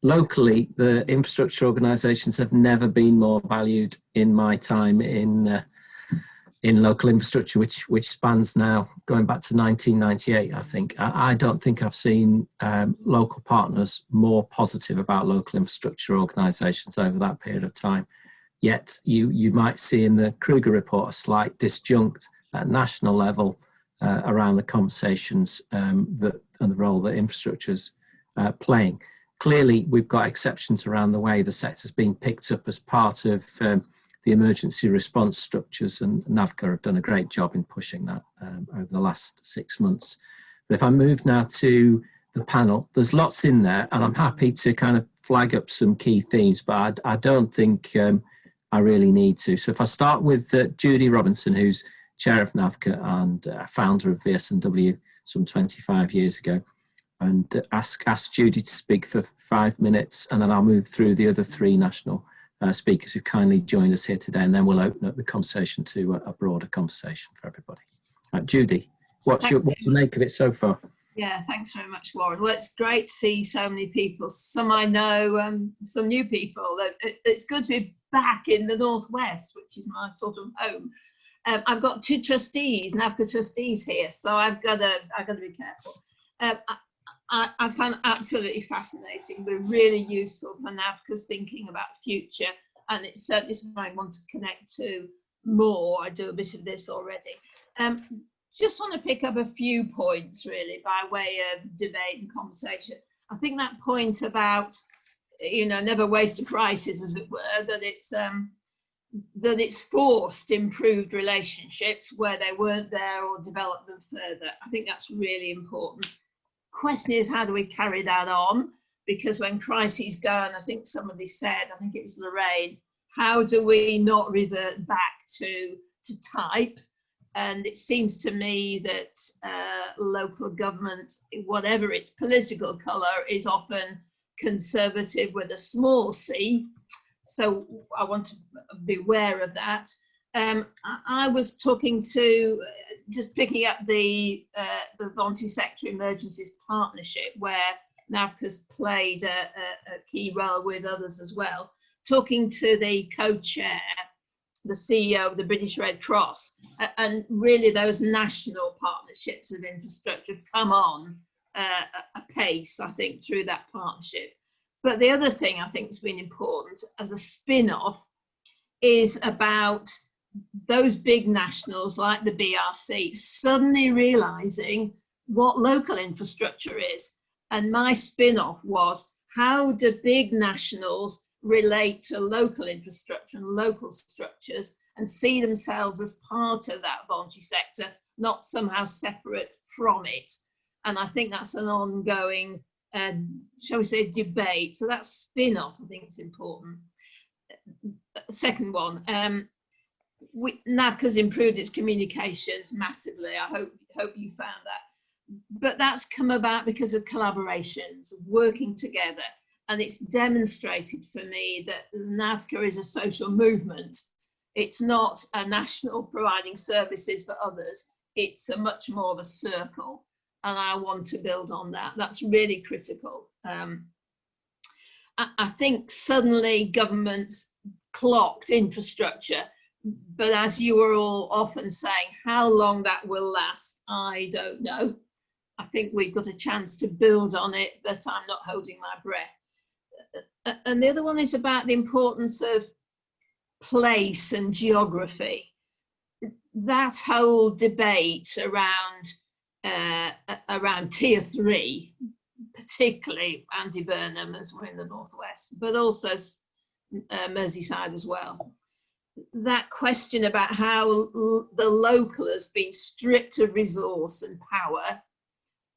locally, the infrastructure organisations have never been more valued in my time in local infrastructure, which spans now going back to 1998, I think. I don't think I've seen local partners more positive about local infrastructure organisations over that period of time. Yet you might see in the Kruger report a slight disjunct at national level around the conversations and the role that infrastructure's playing. Clearly, we've got exceptions around the way the sector's being picked up as part of the emergency response structures, and NAVCA have done a great job in pushing that over the last 6 months. But if I move now to the panel, there's lots in there, and I'm happy to kind of flag up some key themes, but I don't think I really need to. So if I start with Judy Robinson, who's chair of NAVCA and founder of VSNW some 25 years ago, and ask Judy to speak for 5 minutes, and then I'll move through the other 3 national speakers who kindly joined us here today, and then we'll open up the conversation to a broader conversation for everybody. Judy, what's the make of it so far? Yeah, thanks very much, Warren. Well, it's great to see so many people. Some I know, some new people. It's good to be back in the Northwest, which is my sort of home. I've got 2 trustees, NAVCA trustees here, so I've got to be careful. I found it absolutely fascinating. We're really useful for NAVCA's thinking about the future, and it's certainly something I want to connect to more. I do a bit of this already. Just want to pick up a few points really by way of debate and conversation. I think that point about, never waste a crisis, as it were, that it's forced improved relationships where they weren't there or developed them further. I think that's really important. Question is, how do we carry that on? Because when crises go, and I think somebody said, I think it was Lorraine, how do we not revert back to type? And it seems to me that local government, whatever its political colour, is often conservative with a small c. So I want to be aware of that. I was talking to, just picking up the Voluntary Sector Emergencies Partnership, where NAVCA's played a key role with others as well, talking to the co-chair, the CEO of the British Red Cross, and really those national partnerships of infrastructure have come on apace, I think, through that partnership. But the other thing I think has been important as a spin-off is about those big nationals like the BRC suddenly realising what local infrastructure is. And my spin-off was, how do big nationals relate to local infrastructure and local structures and see themselves as part of that voluntary sector, not somehow separate from it? And I think that's an ongoing, shall we say, debate. So that spin-off, I think, is important. Second one, NAVCA's improved its communications massively. I hope you found that. But that's come about because of collaborations, working together. And it's demonstrated for me that NAVCA is a social movement. It's not a national providing services for others. It's a much more of a circle. And I want to build on that. That's really critical. I think suddenly governments clocked infrastructure, but as you were all often saying, how long that will last, I don't know. I think we've got a chance to build on it, but I'm not holding my breath. And the other one is about the importance of place and geography. That whole debate around tier 3, particularly Andy Burnham as we're in the northwest, but also Merseyside as well. That question about how the local has been stripped of resource and power,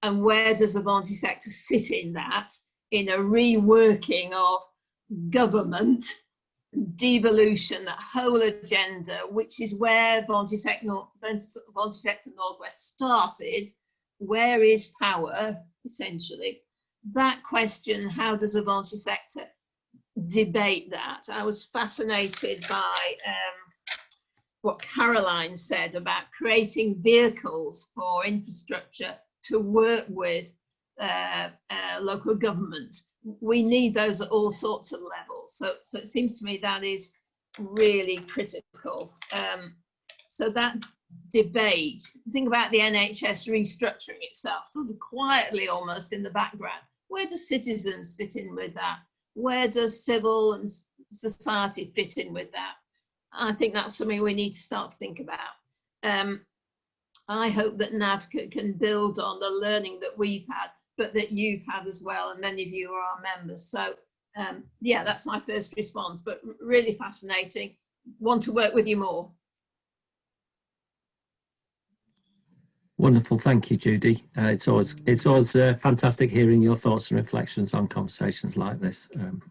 and where does the voluntary sector sit in that, in a reworking of government, devolution, that whole agenda, which is where voluntary sector Northwest started. Where is power, essentially? That question, how does the voluntary sector debate that? I was fascinated by what Caroline said about creating vehicles for infrastructure to work with local government. We need those at all sorts of levels. So it seems to me that is really critical. So that debate, think about the NHS restructuring itself, sort of quietly almost in the background. Where do citizens fit in with that? Where does civil and society fit in with that? I think that's something we need to start to think about. I hope that NAVCA can build on the learning that we've had, but that you've had as well, and many of you are our members. So yeah, that's my first response, but really fascinating. Want to work with you more. Wonderful, thank you, Judy. It's always fantastic hearing your thoughts and reflections on conversations like this, and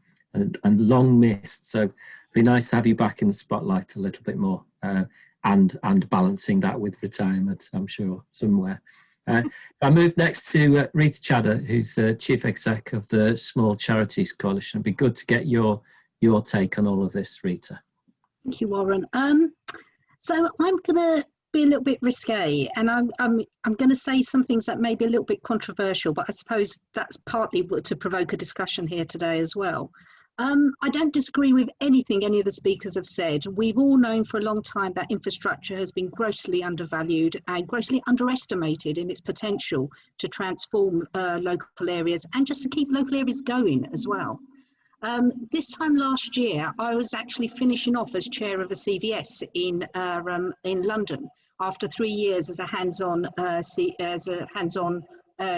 long missed. So it'd be nice to have you back in the spotlight a little bit more, and balancing that with retirement, I'm sure, somewhere. I move next to Rita Chadder, who's Chief Exec of the Small Charities Coalition. It'd be good to get your take on all of this, Rita. Thank you, Warren. So I'm going to be a little bit risque, and I'm going to say some things that may be a little bit controversial, but I suppose that's partly to provoke a discussion here today as well. I don't disagree with anything any of the speakers have said. We've all known for a long time that infrastructure has been grossly undervalued and grossly underestimated in its potential to transform local areas and just to keep local areas going as well. This time last year, I was actually finishing off as chair of a CVS in London after 3 years as a hands-on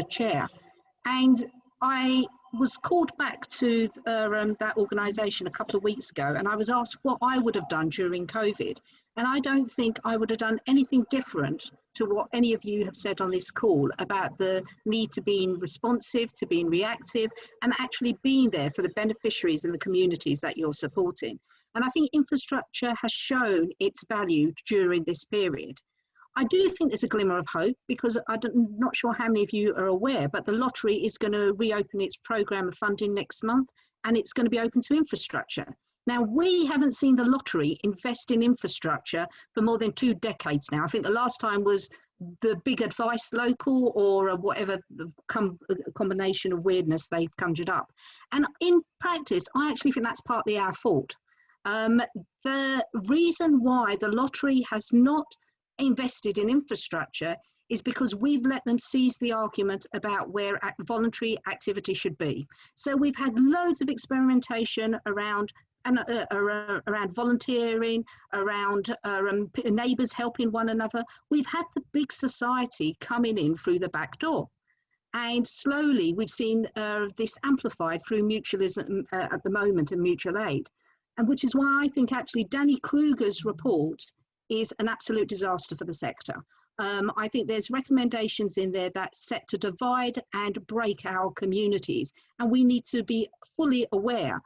chair, and I was called back to that organisation a couple of weeks ago, and I was asked what I would have done during COVID. And I don't think I would have done anything different to what any of you have said on this call about the need to being responsive, to being reactive, and actually being there for the beneficiaries and the communities that you're supporting. And I think infrastructure has shown its value during this period. I do think there's a glimmer of hope, because I'm not sure how many of you are aware, but the lottery is going to reopen its programme of funding next month, and it's going to be open to infrastructure. Now, we haven't seen the lottery invest in infrastructure for more than 2 decades now. I think the last time was the Big Advice Local, or whatever combination of weirdness they conjured up. And in practice, I actually think that's partly our fault. The reason why the lottery has not invested in infrastructure is because we've let them seize the argument about where voluntary activity should be. So we've had loads of experimentation around volunteering, around neighbours helping one another. We've had the big society coming in through the back door. And slowly we've seen this amplified through mutualism at the moment, and mutual aid. And which is why I think actually Danny Kruger's report is an absolute disaster for the sector. I think there's recommendations in there that set to divide and break our communities, and we need to be fully aware.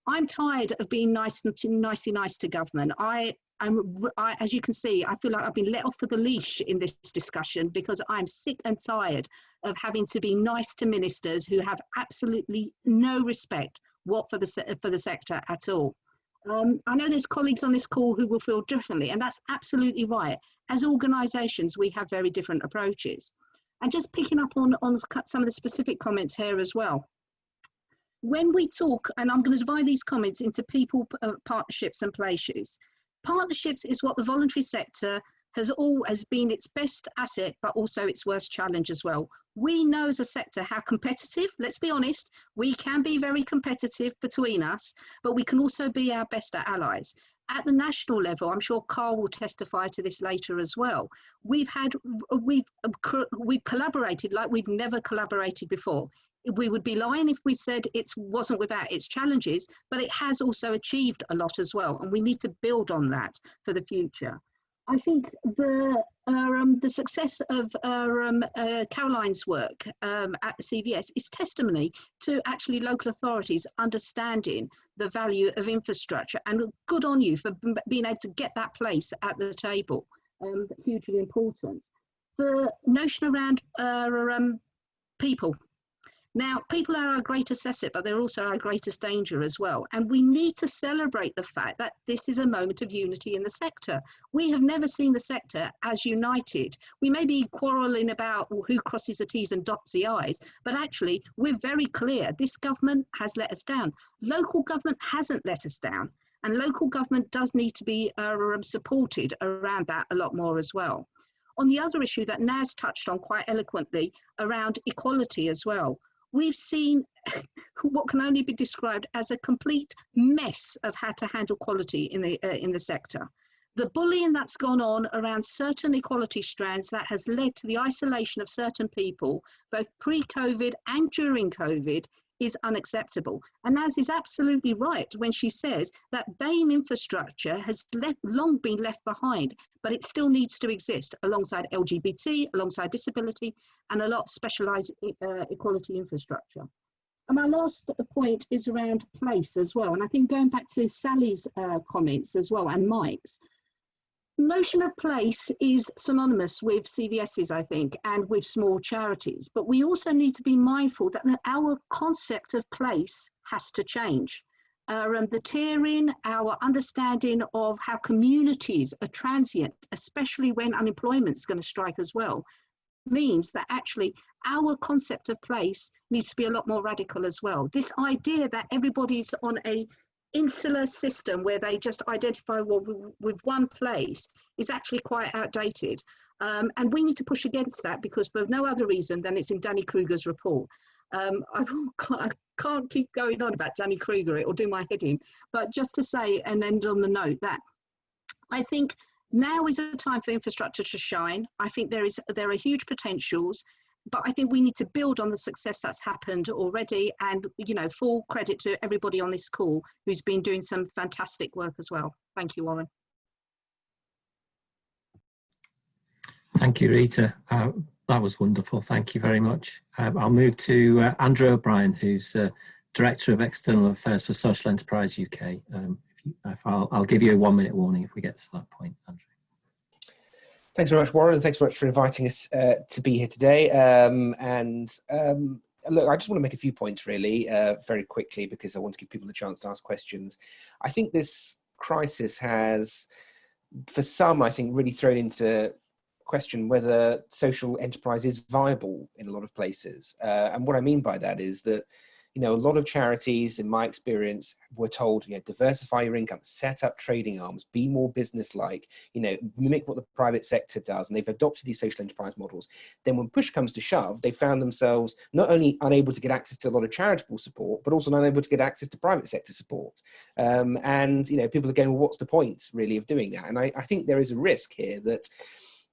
I'm tired of being nice to government. As you can see, I feel like I've been let off of the leash in this discussion, because I'm sick and tired of having to be nice to ministers who have absolutely no respect for the sector at all. I know there's colleagues on this call who will feel differently, and that's absolutely right. As organisations, we have very different approaches. And just picking up on some of the specific comments here as well. When we talk, and I'm going to divide these comments into people, partnerships and places. Partnerships is what the voluntary sector has always been its best asset, but also its worst challenge as well. We know as a sector how competitive, let's be honest, we can be very competitive between us, but we can also be our best allies. At the national level, I'm sure Carl will testify to this later as well. We've collaborated like we've never collaborated before. We would be lying if we said it wasn't without its challenges, but it has also achieved a lot as well, and we need to build on that for the future. I think the success of Caroline's work at the CVS is testimony to actually local authorities understanding the value of infrastructure, and good on you for being able to get that place at the table. Hugely important. The notion around people. Now, people are our greatest asset, but they're also our greatest danger as well. And we need to celebrate the fact that this is a moment of unity in the sector. We have never seen the sector as united. We may be quarrelling about who crosses the T's and dots the I's, but actually we're very clear. This government has let us down. Local government hasn't let us down. And local government does need to be supported around that a lot more as well. On the other issue that Naz touched on quite eloquently around equality as well. We've seen what can only be described as a complete mess of how to handle quality in the sector. The bullying that's gone on around certain equality strands that has led to the isolation of certain people, both pre-COVID and during COVID, is unacceptable. And Naz is absolutely right when she says that BAME infrastructure has long been left behind, but it still needs to exist alongside LGBT, alongside disability, and a lot of specialised equality infrastructure. And my last point is around place as well. And I think going back to Sally's comments as well, and Mike's, notion of place is synonymous with CVS's, I think, and with small charities. But we also need to be mindful that our concept of place has to change. The tiering, our understanding of how communities are transient, especially when unemployment is going to strike as well, means that actually our concept of place needs to be a lot more radical as well. This idea that everybody's on a insular system where they just identify with one place is actually quite outdated. And we need to push against that, because for no other reason than it's in Danny Kruger's report. I can't keep going on about Danny Kruger, it will do my head in. But just to say and end on the note that I think now is a time for infrastructure to shine. I think there are huge potentials. But I think we need to build on the success that's happened already, and, you know, full credit to everybody on this call who's been doing some fantastic work as well. Thank you, Warren. Thank you, Rita. That was wonderful. Thank you very much. I'll move to Andrew O'Brien, who's Director of External Affairs for Social Enterprise UK. I'll give you a 1-minute warning if we get to that point, Andrew. Thanks very much, Warren, and thanks very much for inviting us to be here today. Look, I just want to make a few points really very quickly because I want to give people a chance to ask questions. I think this crisis has, for some, I think, really thrown into question whether social enterprise is viable in a lot of places. And what I mean by that is that, you know, a lot of charities, in my experience, were told, you know, diversify your income, set up trading arms, be more business-like, you know, mimic what the private sector does. And they've adopted these social enterprise models. Then when push comes to shove, they found themselves not only unable to get access to a lot of charitable support, but also unable to get access to private sector support. And, you know, people are going, well, what's the point really of doing that? And I think there is a risk here that,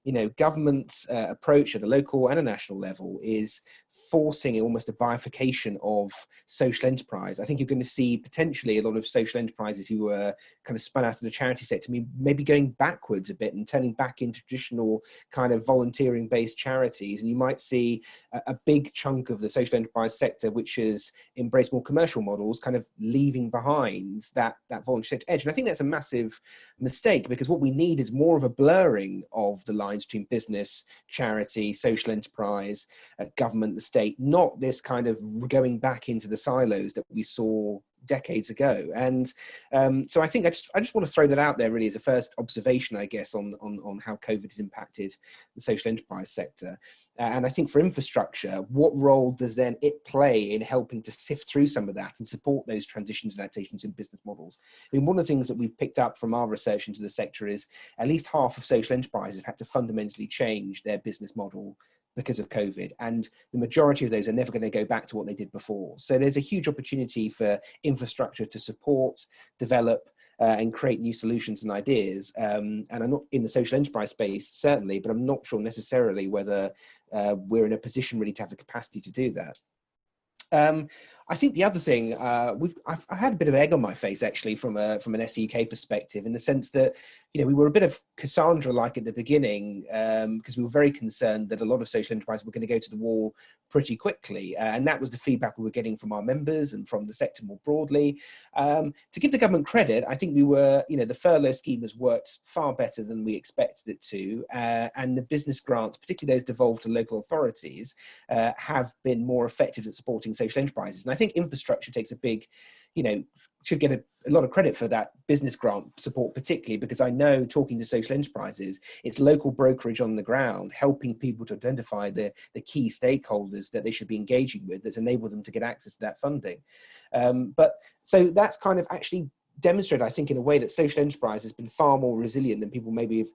you know, government's approach at a local and a national level is forcing almost a bifurcation of social enterprise. I think you're going to see potentially a lot of social enterprises who were kind of spun out of the charity sector, maybe going backwards a bit and turning back into traditional kind of volunteering based charities. And you might see a big chunk of the social enterprise sector, which has embraced more commercial models, kind of leaving behind that voluntary sector edge. And I think that's a massive mistake, because what we need is more of a blurring of the lines between business, charity, social enterprise, government, the state, not this kind of going back into the silos that we saw decades ago. And so I think I just want to throw that out there really as a first observation, I guess, on how COVID has impacted the social enterprise sector. And I think for infrastructure, what role does then it play in helping to sift through some of that and support those transitions and adaptations in business models? I mean, one of the things that we've picked up from our research into the sector is at least half of social enterprises have had to fundamentally change their business model because of COVID, and the majority of those are never going to go back to what they did before. So there's a huge opportunity for infrastructure to support, develop, and create new solutions and ideas. And I'm not in the social enterprise space, certainly, but I'm not sure necessarily whether we're in a position really to have the capacity to do that. I think the other thing, I've had a bit of egg on my face actually from an SEK perspective, in the sense that, you know, we were a bit of Cassandra-like at the beginning, because we were very concerned that a lot of social enterprises were going to go to the wall pretty quickly, and that was the feedback we were getting from our members and from the sector more broadly. To give the government credit, I think we were, you know, the furlough scheme has worked far better than we expected it to, and the business grants, particularly those devolved to local authorities, have been more effective at supporting social enterprises. And I think infrastructure takes a big, you know, should get a lot of credit for that business grant support, particularly because I know, talking to social enterprises, it's local brokerage on the ground, helping people to identify the key stakeholders that they should be engaging with, that's enabled them to get access to that funding. But so that's kind of actually demonstrated, I think, in a way that social enterprise has been far more resilient than people maybe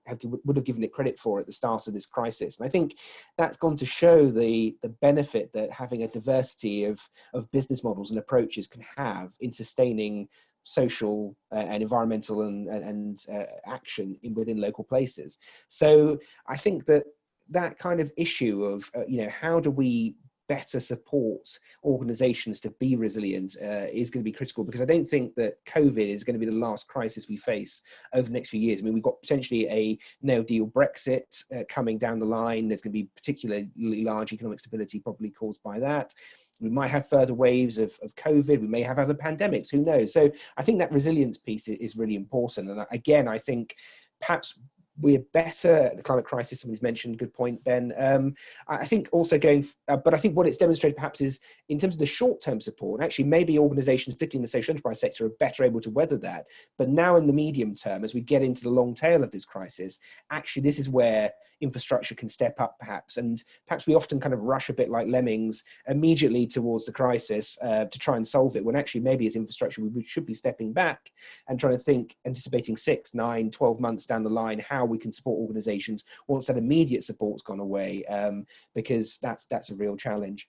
would have given it credit for at the start of this crisis. And I think that's gone to show the benefit that having a diversity of business models and approaches can have in sustaining social and environmental and action within local places. So I think that kind of issue of, you know, how do we better support organizations to be resilient is going to be critical, because I don't think that COVID is going to be the last crisis we face over the next few years. I mean, we've got potentially a no-deal Brexit coming down the line. There's going to be particularly large economic stability probably caused by that. We might have further waves of COVID. We may have other pandemics, who knows? So I think that resilience piece is really important. And again, I think perhaps we're better at the climate crisis. Somebody's mentioned, good point, Ben. I think also but I think what it's demonstrated perhaps is, in terms of the short-term support, actually maybe organizations, particularly in the social enterprise sector, are better able to weather that. But now in the medium term, as we get into the long tail of this crisis, actually this is where infrastructure can step up perhaps. And perhaps we often kind of rush a bit like lemmings immediately towards the crisis to try and solve it, when actually maybe as infrastructure we should be stepping back and trying to think, anticipating 6, 9, 12 months down the line, how we can support organizations once that immediate support's gone away, because that's a real challenge.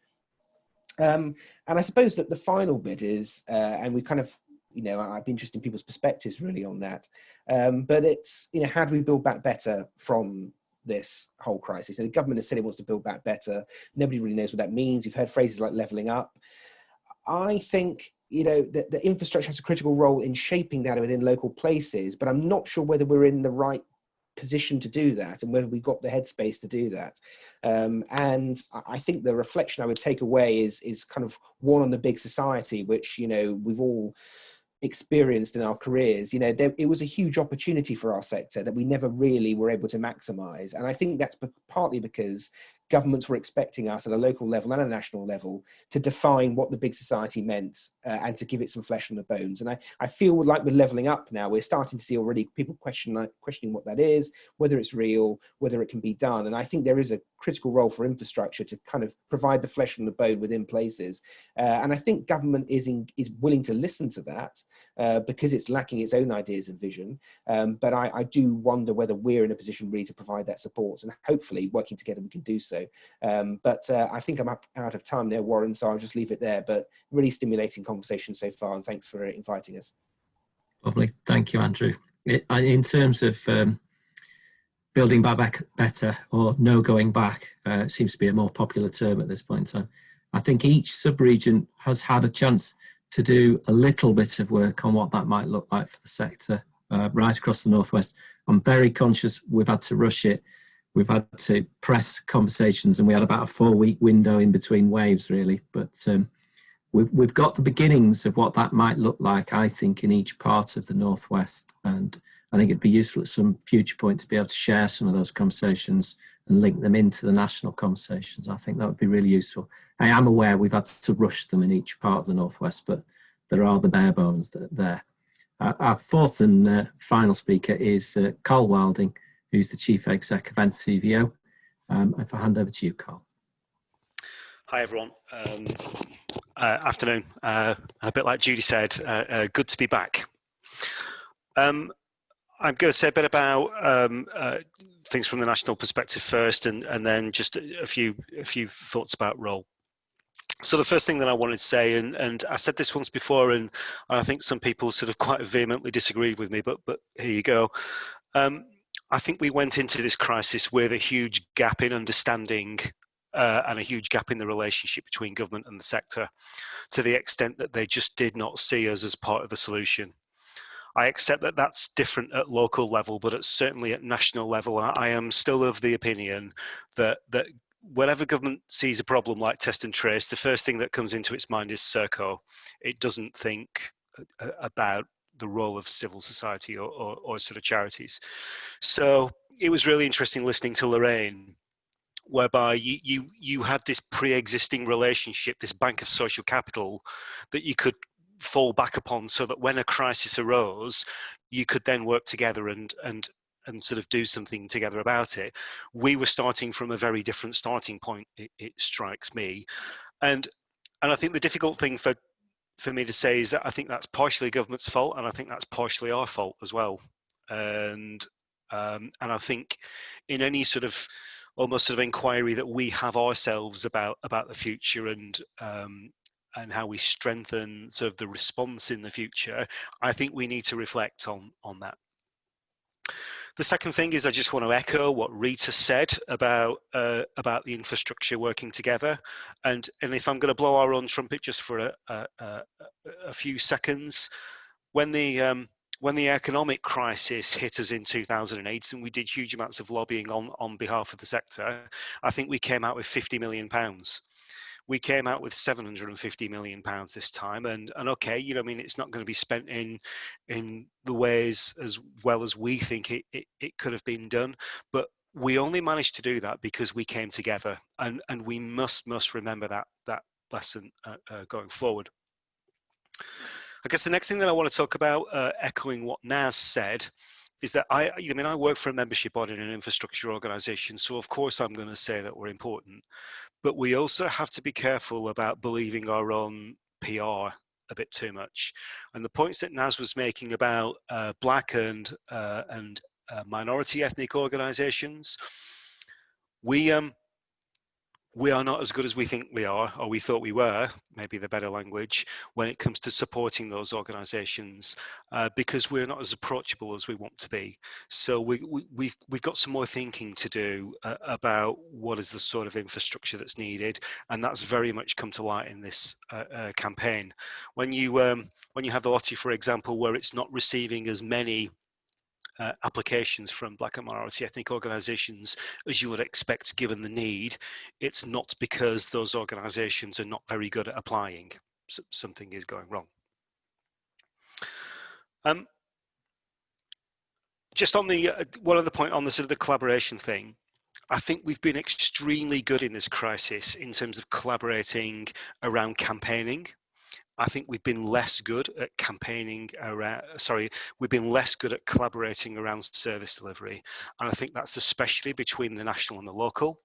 And I suppose that the final bit is, and we kind of, you know, I'd be interested in people's perspectives really on that, but it's, you know, how do we build back better from this whole crisis? And the government has said it wants to build back better. Nobody really knows what that means. You've heard phrases like levelling up. I think, you know, that the infrastructure has a critical role in shaping that within local places, but I'm not sure whether we're in the right position to do that and whether we've got the headspace to do that. And I think the reflection I would take away is kind of one on the big society, which, you know, we've all experienced in our careers, it was a huge opportunity for our sector that we never really were able to maximise. And I think that's partly because governments were expecting us at a local level and a national level to define what the big society meant and to give it some flesh on the bones. And I feel like we're levelling up now. We're starting to see already people questioning what that is, whether it's real, whether it can be done. And I think there is a critical role for infrastructure to kind of provide the flesh on the bone within places. And I think government is willing to listen to that because it's lacking its own ideas and vision. But I do wonder whether we're in a position really to provide that support, and hopefully working together we can do so. But I think I'm out of time there, Warren, so I'll just leave it there. But really stimulating conversation so far, and thanks for inviting us. Lovely. Thank you, Andrew. In terms of building back better, or no going back, seems to be a more popular term at this point in time. I think each sub-region has had a chance to do a little bit of work on what that might look like for the sector right across the Northwest. I'm very conscious we've had to rush it. We've had to press conversations, and we had about a 4-week window in between waves, really. But we've got the beginnings of what that might look like, I think, in each part of the Northwest. And I think it'd be useful at some future point to be able to share some of those conversations and link them into the national conversations. I think that would be really useful. I am aware we've had to rush them in each part of the Northwest, but there are the bare bones that are there. Our fourth and final speaker is Carl Wilding, who's the Chief Exec of NCVO. If I hand over to you, Carl. Hi, everyone. Afternoon. A bit like Judy said, good to be back. I'm going to say a bit about things from the national perspective first, and then just a few thoughts about role. So the first thing that I wanted to say, and I said this once before, and I think some people sort of quite vehemently disagreed with me, but here you go. I think we went into this crisis with a huge gap in understanding and a huge gap in the relationship between government and the sector, to the extent that they just did not see us as part of the solution. I accept that that's different at local level, but certainly at national level, I am still of the opinion that whenever government sees a problem like test and trace, the first thing that comes into its mind is Serco. It doesn't think about the role of civil society or sort of charities. So it was really interesting listening to Lorraine, whereby you had this pre-existing relationship, this bank of social capital that you could fall back upon, so that when a crisis arose, you could then work together and sort of do something together about it. We were starting from a very different starting point, it strikes me. And I think the difficult thing for me to say is that I think that's partially government's fault, and I think that's partially our fault as well. And I think in any sort of almost sort of inquiry that we have ourselves about the future and how we strengthen sort of the response in the future, I think we need to reflect on that. The second thing is I just want to echo what Rita said about the infrastructure working together, and if I'm going to blow our own trumpet just for a few seconds, when the economic crisis hit us in 2008, and we did huge amounts of lobbying on behalf of the sector, I think we came out with £50 million. We came out with £750 million this time, and okay, you know, I mean, it's not going to be spent in the ways as well as we think it could have been done, but we only managed to do that because we came together, and we must remember that lesson going forward. I guess the next thing that I want to talk about, echoing what Naz said, is that I work for a membership body in an infrastructure organisation, so of course I'm going to say that we're important, but we also have to be careful about believing our own PR a bit too much. And the points that Naz was making about black and minority ethnic organisations, we are not as good as we think we are, or we thought we were, maybe the better language, when it comes to supporting those organisations, because we're not as approachable as we want to be. So we've got some more thinking to do about what is the sort of infrastructure that's needed, and that's very much come to light in this campaign. When you have the lottery, for example, where it's not receiving as many applications from black and minority ethnic organisations as you would expect given the need, it's not because those organisations are not very good at applying. Something is going wrong. Just on the one other point on the sort of the collaboration thing, I think we've been extremely good in this crisis in terms of collaborating around campaigning. I think we've been less good at we've been less good at collaborating around service delivery. And I think that's especially between the national and the local.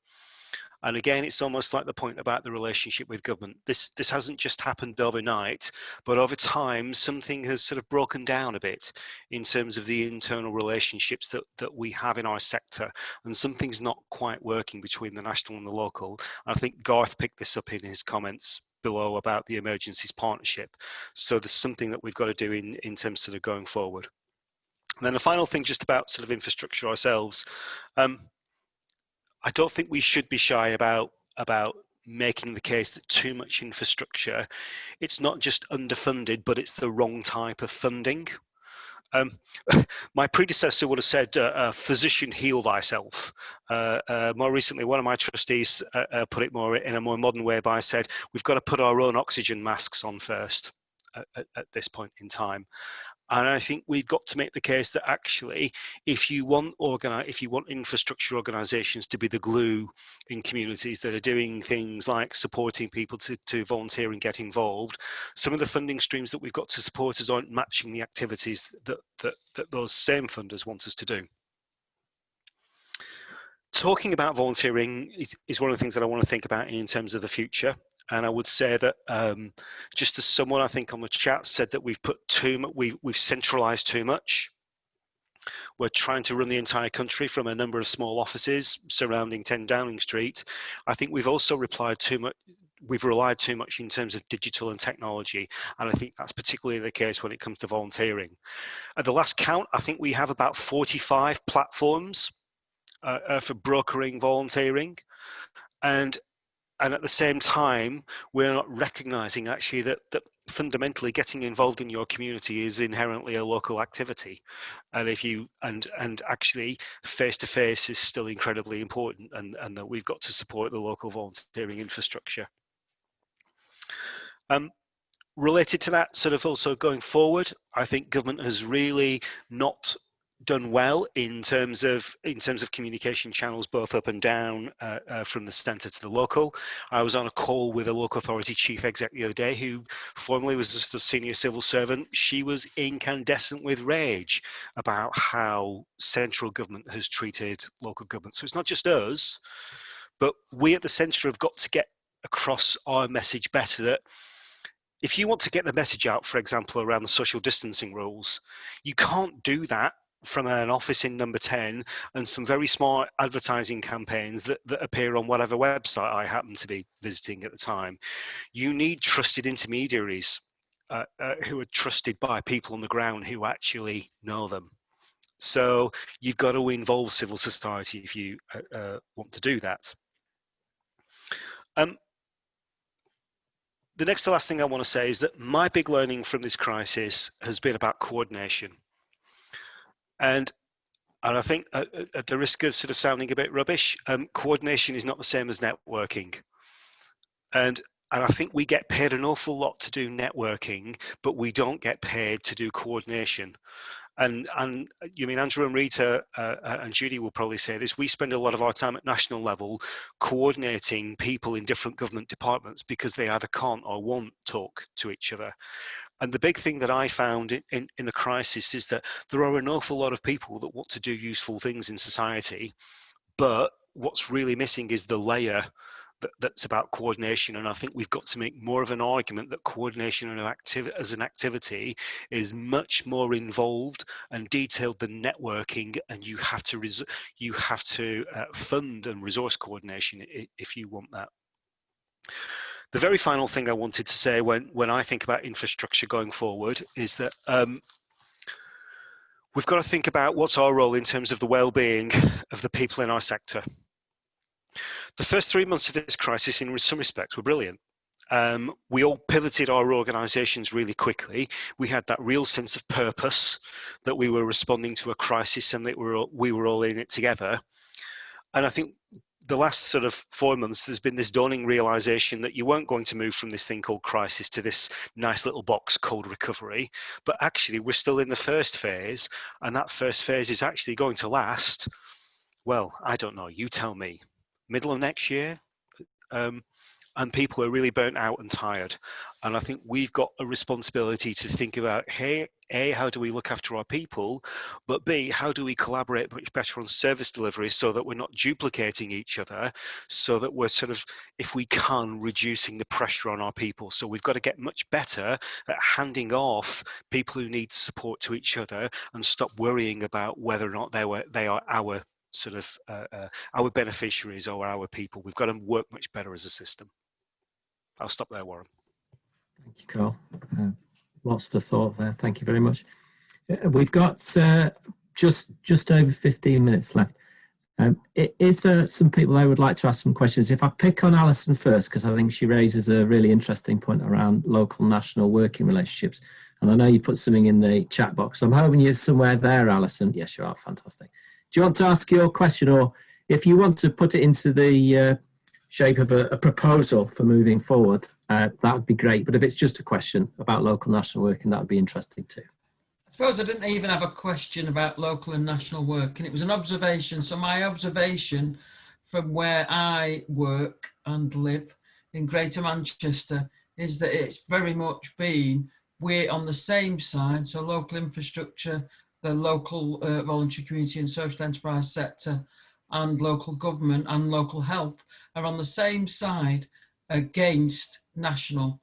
And again, it's almost like the point about the relationship with government. This hasn't just happened overnight, but over time, something has sort of broken down a bit in terms of the internal relationships that we have in our sector. And something's not quite working between the national and the local. I think Garth picked this up in his comments below about the emergencies partnership. So there's something that we've got to do in terms of sort of going forward. And then the final thing just about sort of infrastructure ourselves. I don't think we should be shy about making the case that too much infrastructure, it's not just underfunded, but it's the wrong type of funding. My predecessor would have said, physician, heal thyself. More recently, one of my trustees put it more in a more modern way by said, we've got to put our own oxygen masks on first at this point in time. And I think we've got to make the case that actually, if you want infrastructure organisations to be the glue in communities that are doing things like supporting people to volunteer and get involved, some of the funding streams that we've got to support us aren't matching the activities that those same funders want us to do. Talking about volunteering is one of the things that I want to think about in terms of the future. And I would say that just as someone I think on the chat said that we've centralised too much. We're trying to run the entire country from a number of small offices surrounding 10 Downing Street. I think we've also relied too much in terms of digital and technology, and I think that's particularly the case when it comes to volunteering. At the last count, I think we have about 45 platforms for brokering volunteering, and at the same time, we're not recognising actually that fundamentally getting involved in your community is inherently a local activity, and actually face to face is still incredibly important, and that we've got to support the local volunteering infrastructure. Related to that, sort of also going forward, I think government has really not done well in terms of communication channels both up and down from the centre to the local. I was on a call with a local authority chief exec the other day who formerly was a sort of senior civil servant. She was incandescent with rage about how central government has treated local government. So it's not just us, but we at the centre have got to get across our message better, that if you want to get the message out, for example, around the social distancing rules, you can't do that from an office in number 10 and some very smart advertising campaigns that appear on whatever website I happen to be visiting at the time. You need trusted intermediaries who are trusted by people on the ground who actually know them. So you've got to involve civil society if you want to do that. The next to last thing I want to say is that my big learning from this crisis has been about coordination. And I think at the risk of sort of sounding a bit rubbish, coordination is not the same as networking. And I think we get paid an awful lot to do networking, but we don't get paid to do coordination. And you mean Andrew and Rita and Judy will probably say this, we spend a lot of our time at national level coordinating people in different government departments because they either can't or won't talk to each other. And the big thing that I found in the crisis is that there are an awful lot of people that want to do useful things in society, but what's really missing is the layer that's about coordination. And I think we've got to make more of an argument that coordination as an activity is much more involved and detailed than networking, and you have to fund and resource coordination if you want that. The very final thing I wanted to say when I think about infrastructure going forward is that we've got to think about what's our role in terms of the well-being of the people in our sector. The first 3 months of this crisis, in some respects, were brilliant. We all pivoted our organisations really quickly. We had that real sense of purpose, that we were responding to a crisis and that we were all in it together. And I think the last sort of 4 months, there's been this dawning realization that you weren't going to move from this thing called crisis to this nice little box called recovery, but actually we're still in the first phase, and that first phase is actually going to last, well, I don't know, you tell me, middle of next year? And people are really burnt out and tired. And I think we've got a responsibility to think about, hey, A, how do we look after our people? But B, how do we collaborate much better on service delivery so that we're not duplicating each other, so that we're sort of, if we can, reducing the pressure on our people. So we've got to get much better at handing off people who need support to each other and stop worrying about whether or not they are our sort of our beneficiaries or our people. We've got to work much better as a system. I'll stop there, Warren. Thank you, Carl. Lots for thought there. Thank you very much. We've got just over 15 minutes left. Is there some people I would like to ask some questions? If I pick on Alison first, because I think she raises a really interesting point around local national working relationships. And I know you put something in the chat box. I'm hoping you're somewhere there, Alison. Yes, you are. Fantastic. Do you want to ask your question, or if you want to put it into the shape of a proposal for moving forward, that would be great. But if it's just a question about local national working, that would be interesting too. I suppose I didn't even have a question about local and national work, and it was an observation. So my observation from where I work and live in Greater Manchester is that it's very much been, we're on the same side, so local infrastructure, the local voluntary community and social enterprise sector, and local government and local health are on the same side against national.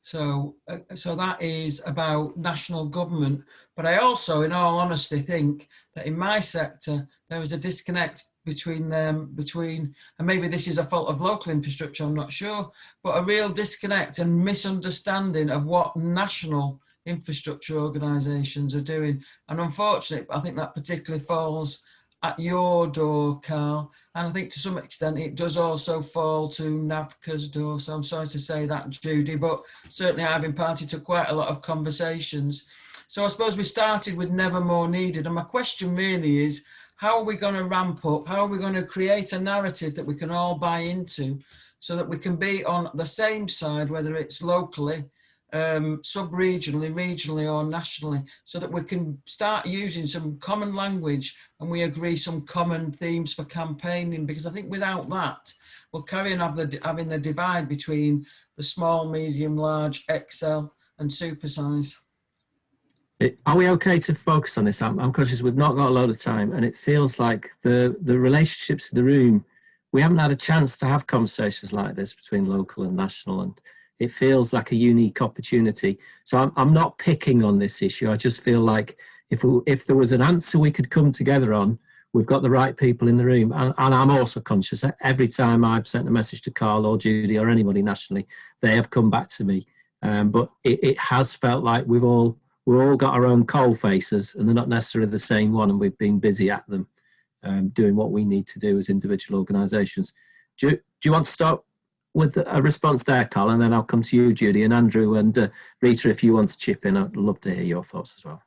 So that is about national government. But I also, in all honesty, think that in my sector, there is a disconnect between them, and maybe this is a fault of local infrastructure, I'm not sure, but a real disconnect and misunderstanding of what national infrastructure organisations are doing. And unfortunately, I think that particularly falls at your door, Carl, and I think to some extent it does also fall to NAVCA's door. So I'm sorry to say that, Judy, but certainly I've been party to quite a lot of conversations. So I suppose we started with never more needed, and my question really is, how are we going to ramp up? How are we going to create a narrative that we can all buy into so that we can be on the same side, whether it's locally, sub-regionally, regionally or nationally, so that we can start using some common language and we agree some common themes for campaigning, because I think without that we'll carry on having the divide between the small, medium, large, XL and supersize. Are we okay to focus on this? I'm conscious we've not got a lot of time, and it feels like the relationships in the room, we haven't had a chance to have conversations like this between local and national, and it feels like a unique opportunity. So I'm not picking on this issue. I just feel like if there was an answer we could come together on, we've got the right people in the room. And I'm also conscious that every time I've sent a message to Carl or Judy or anybody nationally, they have come back to me. But it has felt like we've all got our own coal faces, and they're not necessarily the same one, and we've been busy at them, doing what we need to do as individual organisations. Do you want to start with a response there, Carl, and then I'll come to you, Judy, and Andrew and Rita, if you want to chip in. I'd love to hear your thoughts as well.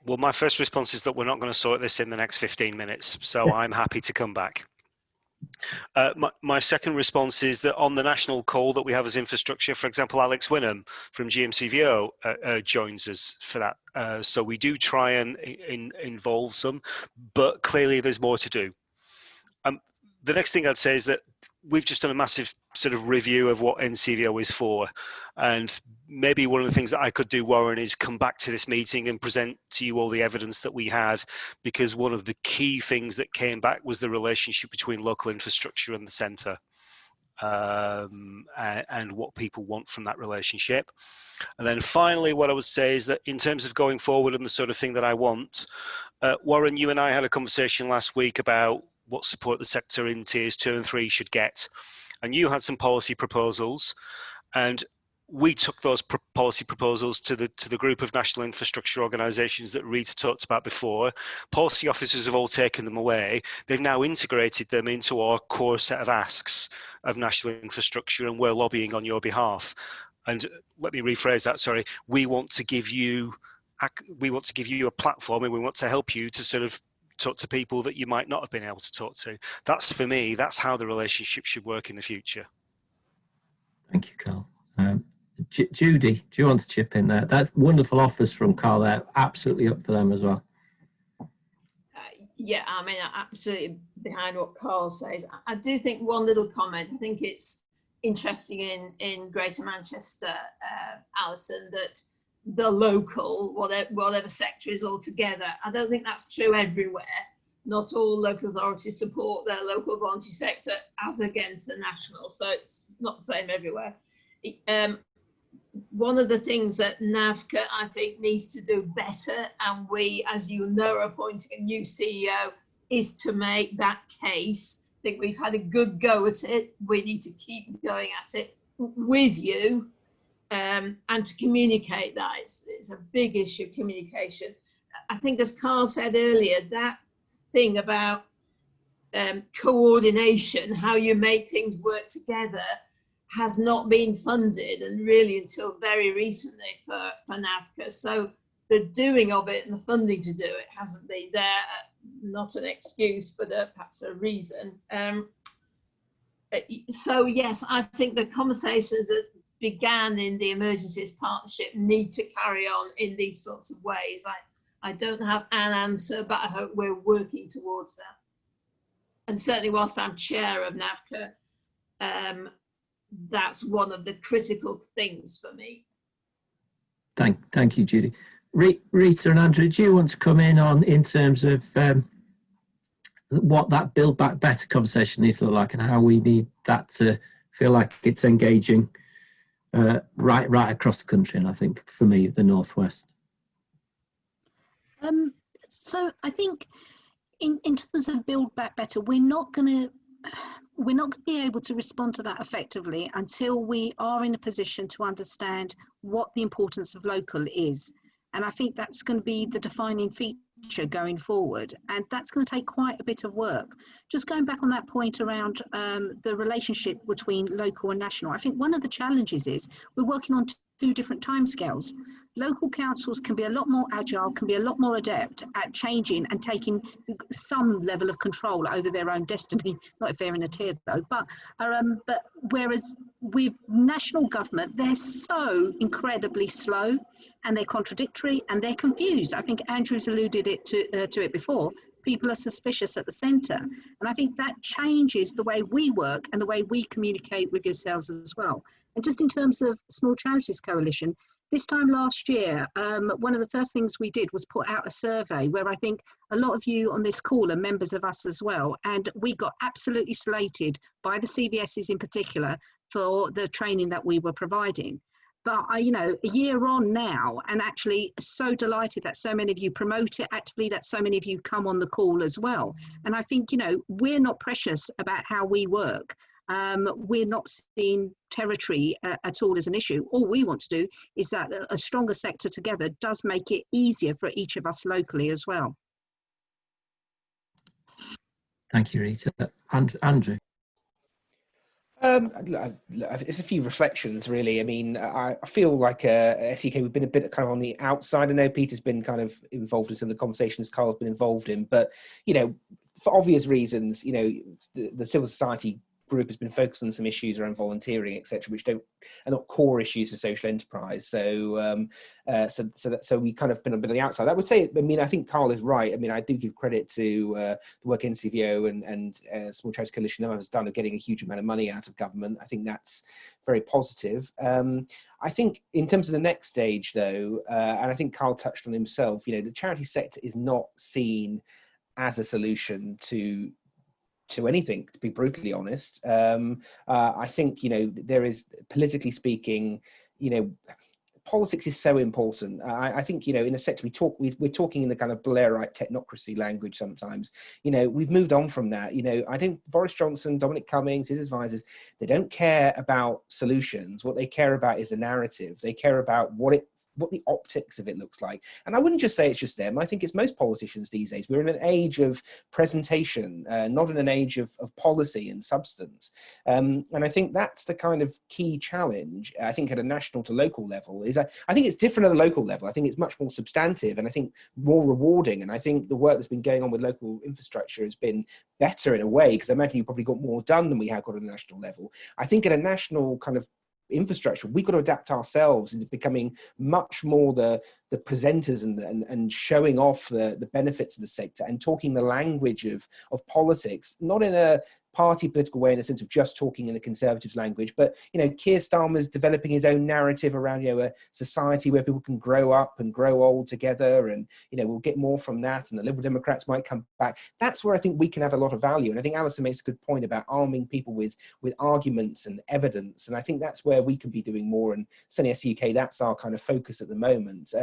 Well, my first response is that we're not going to sort this in the next 15 minutes, so I'm happy to come back. My second response is that on the national call that we have as infrastructure, for example, Alex Winham from GMCVO joins us for that. So we do try and involve some, but clearly there's more to do. The next thing I'd say is that we've just done a massive sort of review of what NCVO is for. And maybe one of the things that I could do, Warren, is come back to this meeting and present to you all the evidence that we had, because one of the key things that came back was the relationship between local infrastructure and the centre, and what people want from that relationship. And then finally, what I would say is that in terms of going forward and the sort of thing that I want, Warren, you and I had a conversation last week about what support the sector in tiers 2 and 3 should get. And you had some policy proposals, and we took those policy proposals to the group of national infrastructure organisations that Rita talked about before. Policy officers have all taken them away. They've now integrated them into our core set of asks of national infrastructure, and we're lobbying on your behalf. And let me rephrase that, sorry. We want to give you a platform, and we want to help you to sort of talk to people that you might not have been able to talk to. That's, for me, that's how the relationship should work in the future. Thank you, Carl. Judy, do you want to chip in there? That's wonderful offers from Carl there. Absolutely up for them as well. Yeah, I mean, absolutely behind what Carl says. I do think one little comment. I think it's interesting in Greater Manchester, Alison, that the local, whatever sector is all together. I don't think that's true everywhere. Not all local authorities support their local voluntary sector as against the national, so it's not the same everywhere. One of the things that NAVCA, I think, needs to do better, and we, as you know, are appointing a new CEO, is to make that case. I think we've had a good go at it. We need to keep going at it with you, and to communicate that. It's a big issue, communication. I think, as Carl said earlier, that thing about coordination, how you make things work together, has not been funded, and really until very recently for NAVCA. So the doing of it and the funding to do it hasn't been there. Not an excuse, but perhaps a reason. So yes, I think the conversations that began in the Emergencies Partnership need to carry on in these sorts of ways. I don't have an answer, but I hope we're working towards that. And certainly whilst I'm chair of NAVCA, that's one of the critical things for me. Thank you, Judy. Rita and Andrew, do you want to come in terms of what that Build Back Better conversation needs to look like, and how we need that to feel like it's engaging right across the country, and I think for me the Northwest? So I think in terms of Build Back Better, we're not going to be able to respond to that effectively until we are in a position to understand what the importance of local is. And I think that's going to be the defining feature going forward. And that's going to take quite a bit of work. Just going back on that point around the relationship between local and national, I think one of the challenges is we're working on two different timescales. Local councils can be a lot more agile, can be a lot more adept at changing and taking some level of control over their own destiny. Not if they're in a tier though, but whereas with national government, they're so incredibly slow and they're contradictory and they're confused. I think Andrew's alluded to it before. People are suspicious at the centre. And I think that changes the way we work and the way we communicate with yourselves as well. And just in terms of Small Charities Coalition, this time last year, one of the first things we did was put out a survey where I think a lot of you on this call are members of us as well. And we got absolutely slated by the CBSs in particular for the training that we were providing. But, a year on now, and actually so delighted that so many of you promote it actively, that so many of you come on the call as well. And I think, we're not precious about how we work. We're not seeing territory at all as an issue. All we want to do is that a stronger sector together does make it easier for each of us locally as well. Thank you, Rita. Andrew? It's a few reflections, really. I mean, I feel like SEK, we've been a bit kind of on the outside. I know Peter's been kind of involved in some of the conversations Carl's been involved in, but, for obvious reasons, the civil society group has been focused on some issues around volunteering, etc., which are not core issues for social enterprise. So, so we kind of been a bit on the outside. I would say, I think Carl is right. I do give credit to the work NCVO and Small Charities Coalition has done of getting a huge amount of money out of government. I think that's very positive. I think in terms of the next stage, though, and I think Carl touched on himself, the charity sector is not seen as a solution to anything, to be brutally honest. I think, there is, politically speaking, politics is so important. I think, in a sector we're talking in the kind of Blairite technocracy language sometimes. We've moved on from that. I think Boris Johnson, Dominic Cummings, his advisors, they don't care about solutions. What they care about is the narrative. They care about what it what the optics of it looks like. And I wouldn't just say it's just them. I think it's most politicians these days. We're in an age of presentation, not in an age of policy and substance. And I think that's the kind of key challenge, I think, at a national to local level. Is I think it's different at a local level. I think it's much more substantive and I think more rewarding. And I think the work that's been going on with local infrastructure has been better in a way, because I imagine you probably got more done than we have got at a national level. I think at a national kind of infrastructure, we've got to adapt ourselves into becoming much more the presenters and showing off the benefits of the sector and talking the language of politics, not in a party political way in the sense of just talking in the Conservatives' language, but, you know, Keir Starmer's developing his own narrative around, you know, a society where people can grow up and grow old together, and, you know, we'll get more from that, and the Liberal Democrats might come back. That's where I think we can add a lot of value. And I think Alison makes a good point about arming people with arguments and evidence, and I think that's where we can be doing more, and certainly SUK, that's our kind of focus at the moment.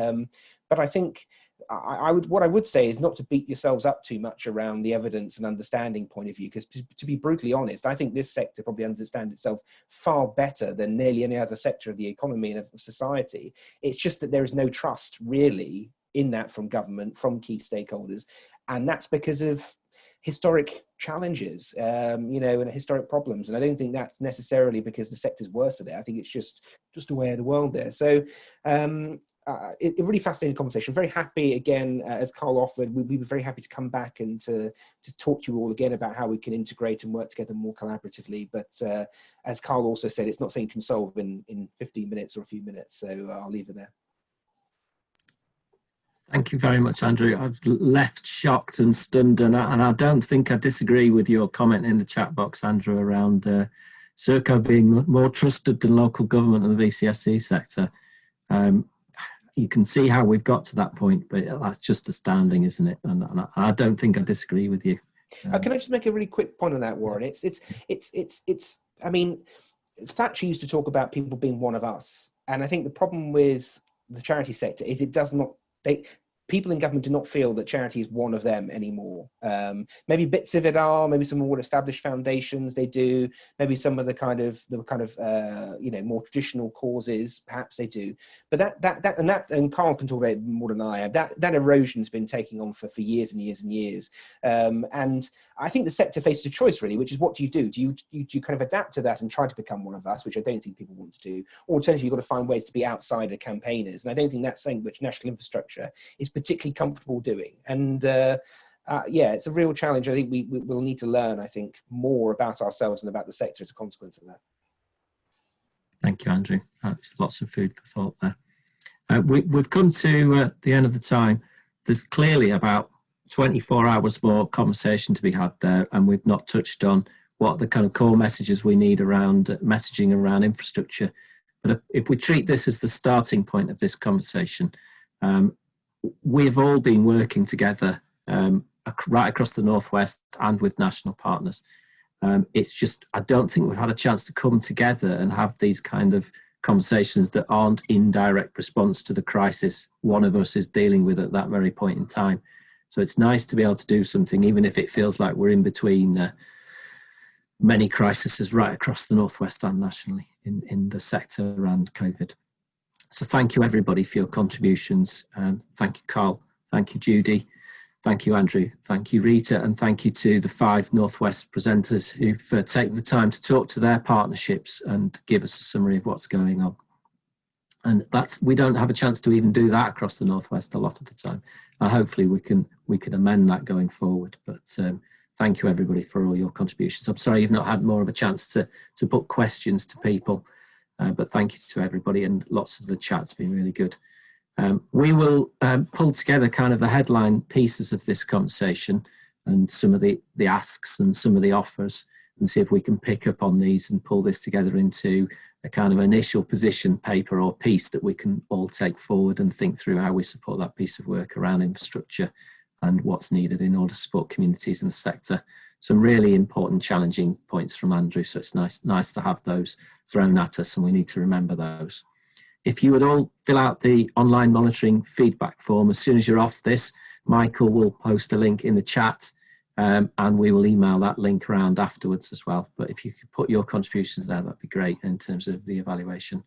But I think what I would say is not to beat yourselves up too much around the evidence and understanding point of view, because to be brutally honest, I think this sector probably understands itself far better than nearly any other sector of the economy and of society. It's just that there is no trust really in that from government, from key stakeholders, and that's because of historic challenges, you know, and historic problems. And I don't think that's necessarily because the sector's worse at it. I think it's just a way of the world there. So a really fascinating conversation. Very happy again, as Carl offered, we were very happy to come back and to talk to you all again about how we can integrate and work together more collaboratively. But as Carl also said, it's not something you can solve in 15 minutes or a few minutes. So I'll leave it there. Thank you very much, Andrew. I've left shocked and stunned, and I don't think I disagree with your comment in the chat box, Andrew, around Serco being more trusted than local government and the VCSE sector. You can see how we've got to that point, but that's just astounding, isn't it? And I don't think I disagree with you. Can I just make a really quick point on that, Warren? It's. I mean, Thatcher used to talk about people being one of us, and I think the problem with the charity sector is it does not. People in government do not feel that charity is one of them anymore. Maybe bits of it are, maybe some more established foundations they do, maybe some of the kind of you know, more traditional causes perhaps they do. But and Carl can talk about it more than I have. That erosion's been taking on for years and years and years. And I think the sector faces a choice really, which is what do you do? Do you kind of adapt to that and try to become one of us, which I don't think people want to do, or alternatively you've got to find ways to be outsider campaigners, and I don't think that's something which national infrastructure is particularly comfortable doing. And yeah, it's a real challenge. I think we will need to learn, I think, more about ourselves and about the sector as a consequence of that. Thank you, Andrew. Lots of food for thought there. We've come to the end of the time. There's clearly about 24 hours more conversation to be had there, and we've not touched on what the kind of core messages we need around messaging around infrastructure. But if we treat this as the starting point of this conversation, we've all been working together right across the Northwest and with national partners. It's just, I don't think we've had a chance to come together and have these kind of conversations that aren't in direct response to the crisis one of us is dealing with at that very point in time. So it's nice to be able to do something, even if it feels like we're in between many crises right across the Northwest and nationally in the sector around COVID. So thank you everybody for your contributions. Thank you, Carl. Thank you, Judy. Thank you, Andrew. Thank you, Rita. And thank you to the 5 Northwest presenters who've taken the time to talk to their partnerships and give us a summary of what's going on. And we don't have a chance to even do that across the Northwest a lot of the time. Hopefully we can amend that going forward. But thank you everybody for all your contributions. I'm sorry you've not had more of a chance to put questions to people, but thank you to everybody, and lots of the chat's been really good. We will pull together kind of the headline pieces of this conversation and some of the asks and some of the offers, and see if we can pick up on these and pull this together into a kind of initial position paper or piece that we can all take forward and think through how we support that piece of work around infrastructure and what's needed in order to support communities in the sector. Some really important, challenging points from Andrew, so it's nice to have those thrown at us, and we need to remember those. If you would all fill out the online monitoring feedback form, as soon as you're off this, Michael will post a link in the chat, and we will email that link around afterwards as well. But if you could put your contributions there, that'd be great in terms of the evaluation.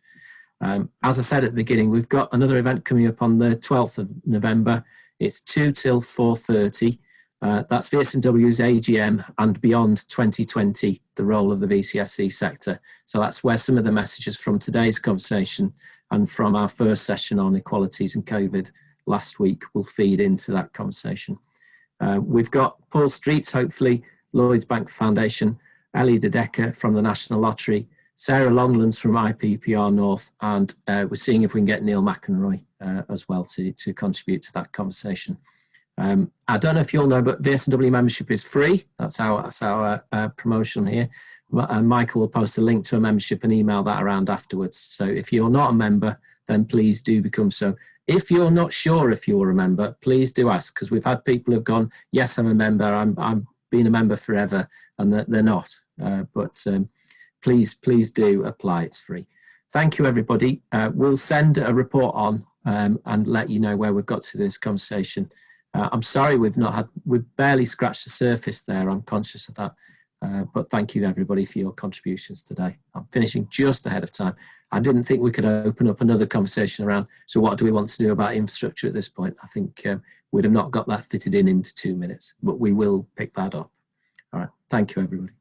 As I said at the beginning, we've got another event coming up on the 12th of November. It's 2 till 4:30. That's VS&W's AGM and Beyond 2020, the role of the VCSE sector. So that's where some of the messages from today's conversation and from our first session on equalities and COVID last week will feed into that conversation. We've got Paul Streets, hopefully, Lloyds Bank Foundation, Ellie De Decker from the National Lottery, Sarah Longlands from IPPR North, and we're seeing if we can get Neil McEnroy as well to contribute to that conversation. I don't know if you all know, but VS&W membership is free. That's our promotion here. And Michael will post a link to a membership and email that around afterwards. So if you're not a member, then please do become so. If you're not sure if you're a member, please do ask, because we've had people who've gone, yes, I'm a member, I'm been a member forever, and they're not. Please do apply, it's free. Thank you, everybody. We'll send a report on and let you know where we've got to this conversation. I'm sorry we've barely scratched the surface there, I'm conscious of that. But thank you everybody for your contributions today. I'm finishing just ahead of time. I didn't think we could open up another conversation around, so what do we want to do about infrastructure at this point? I think we'd have not got that fitted in into 2 minutes, but we will pick that up. All right, thank you everybody.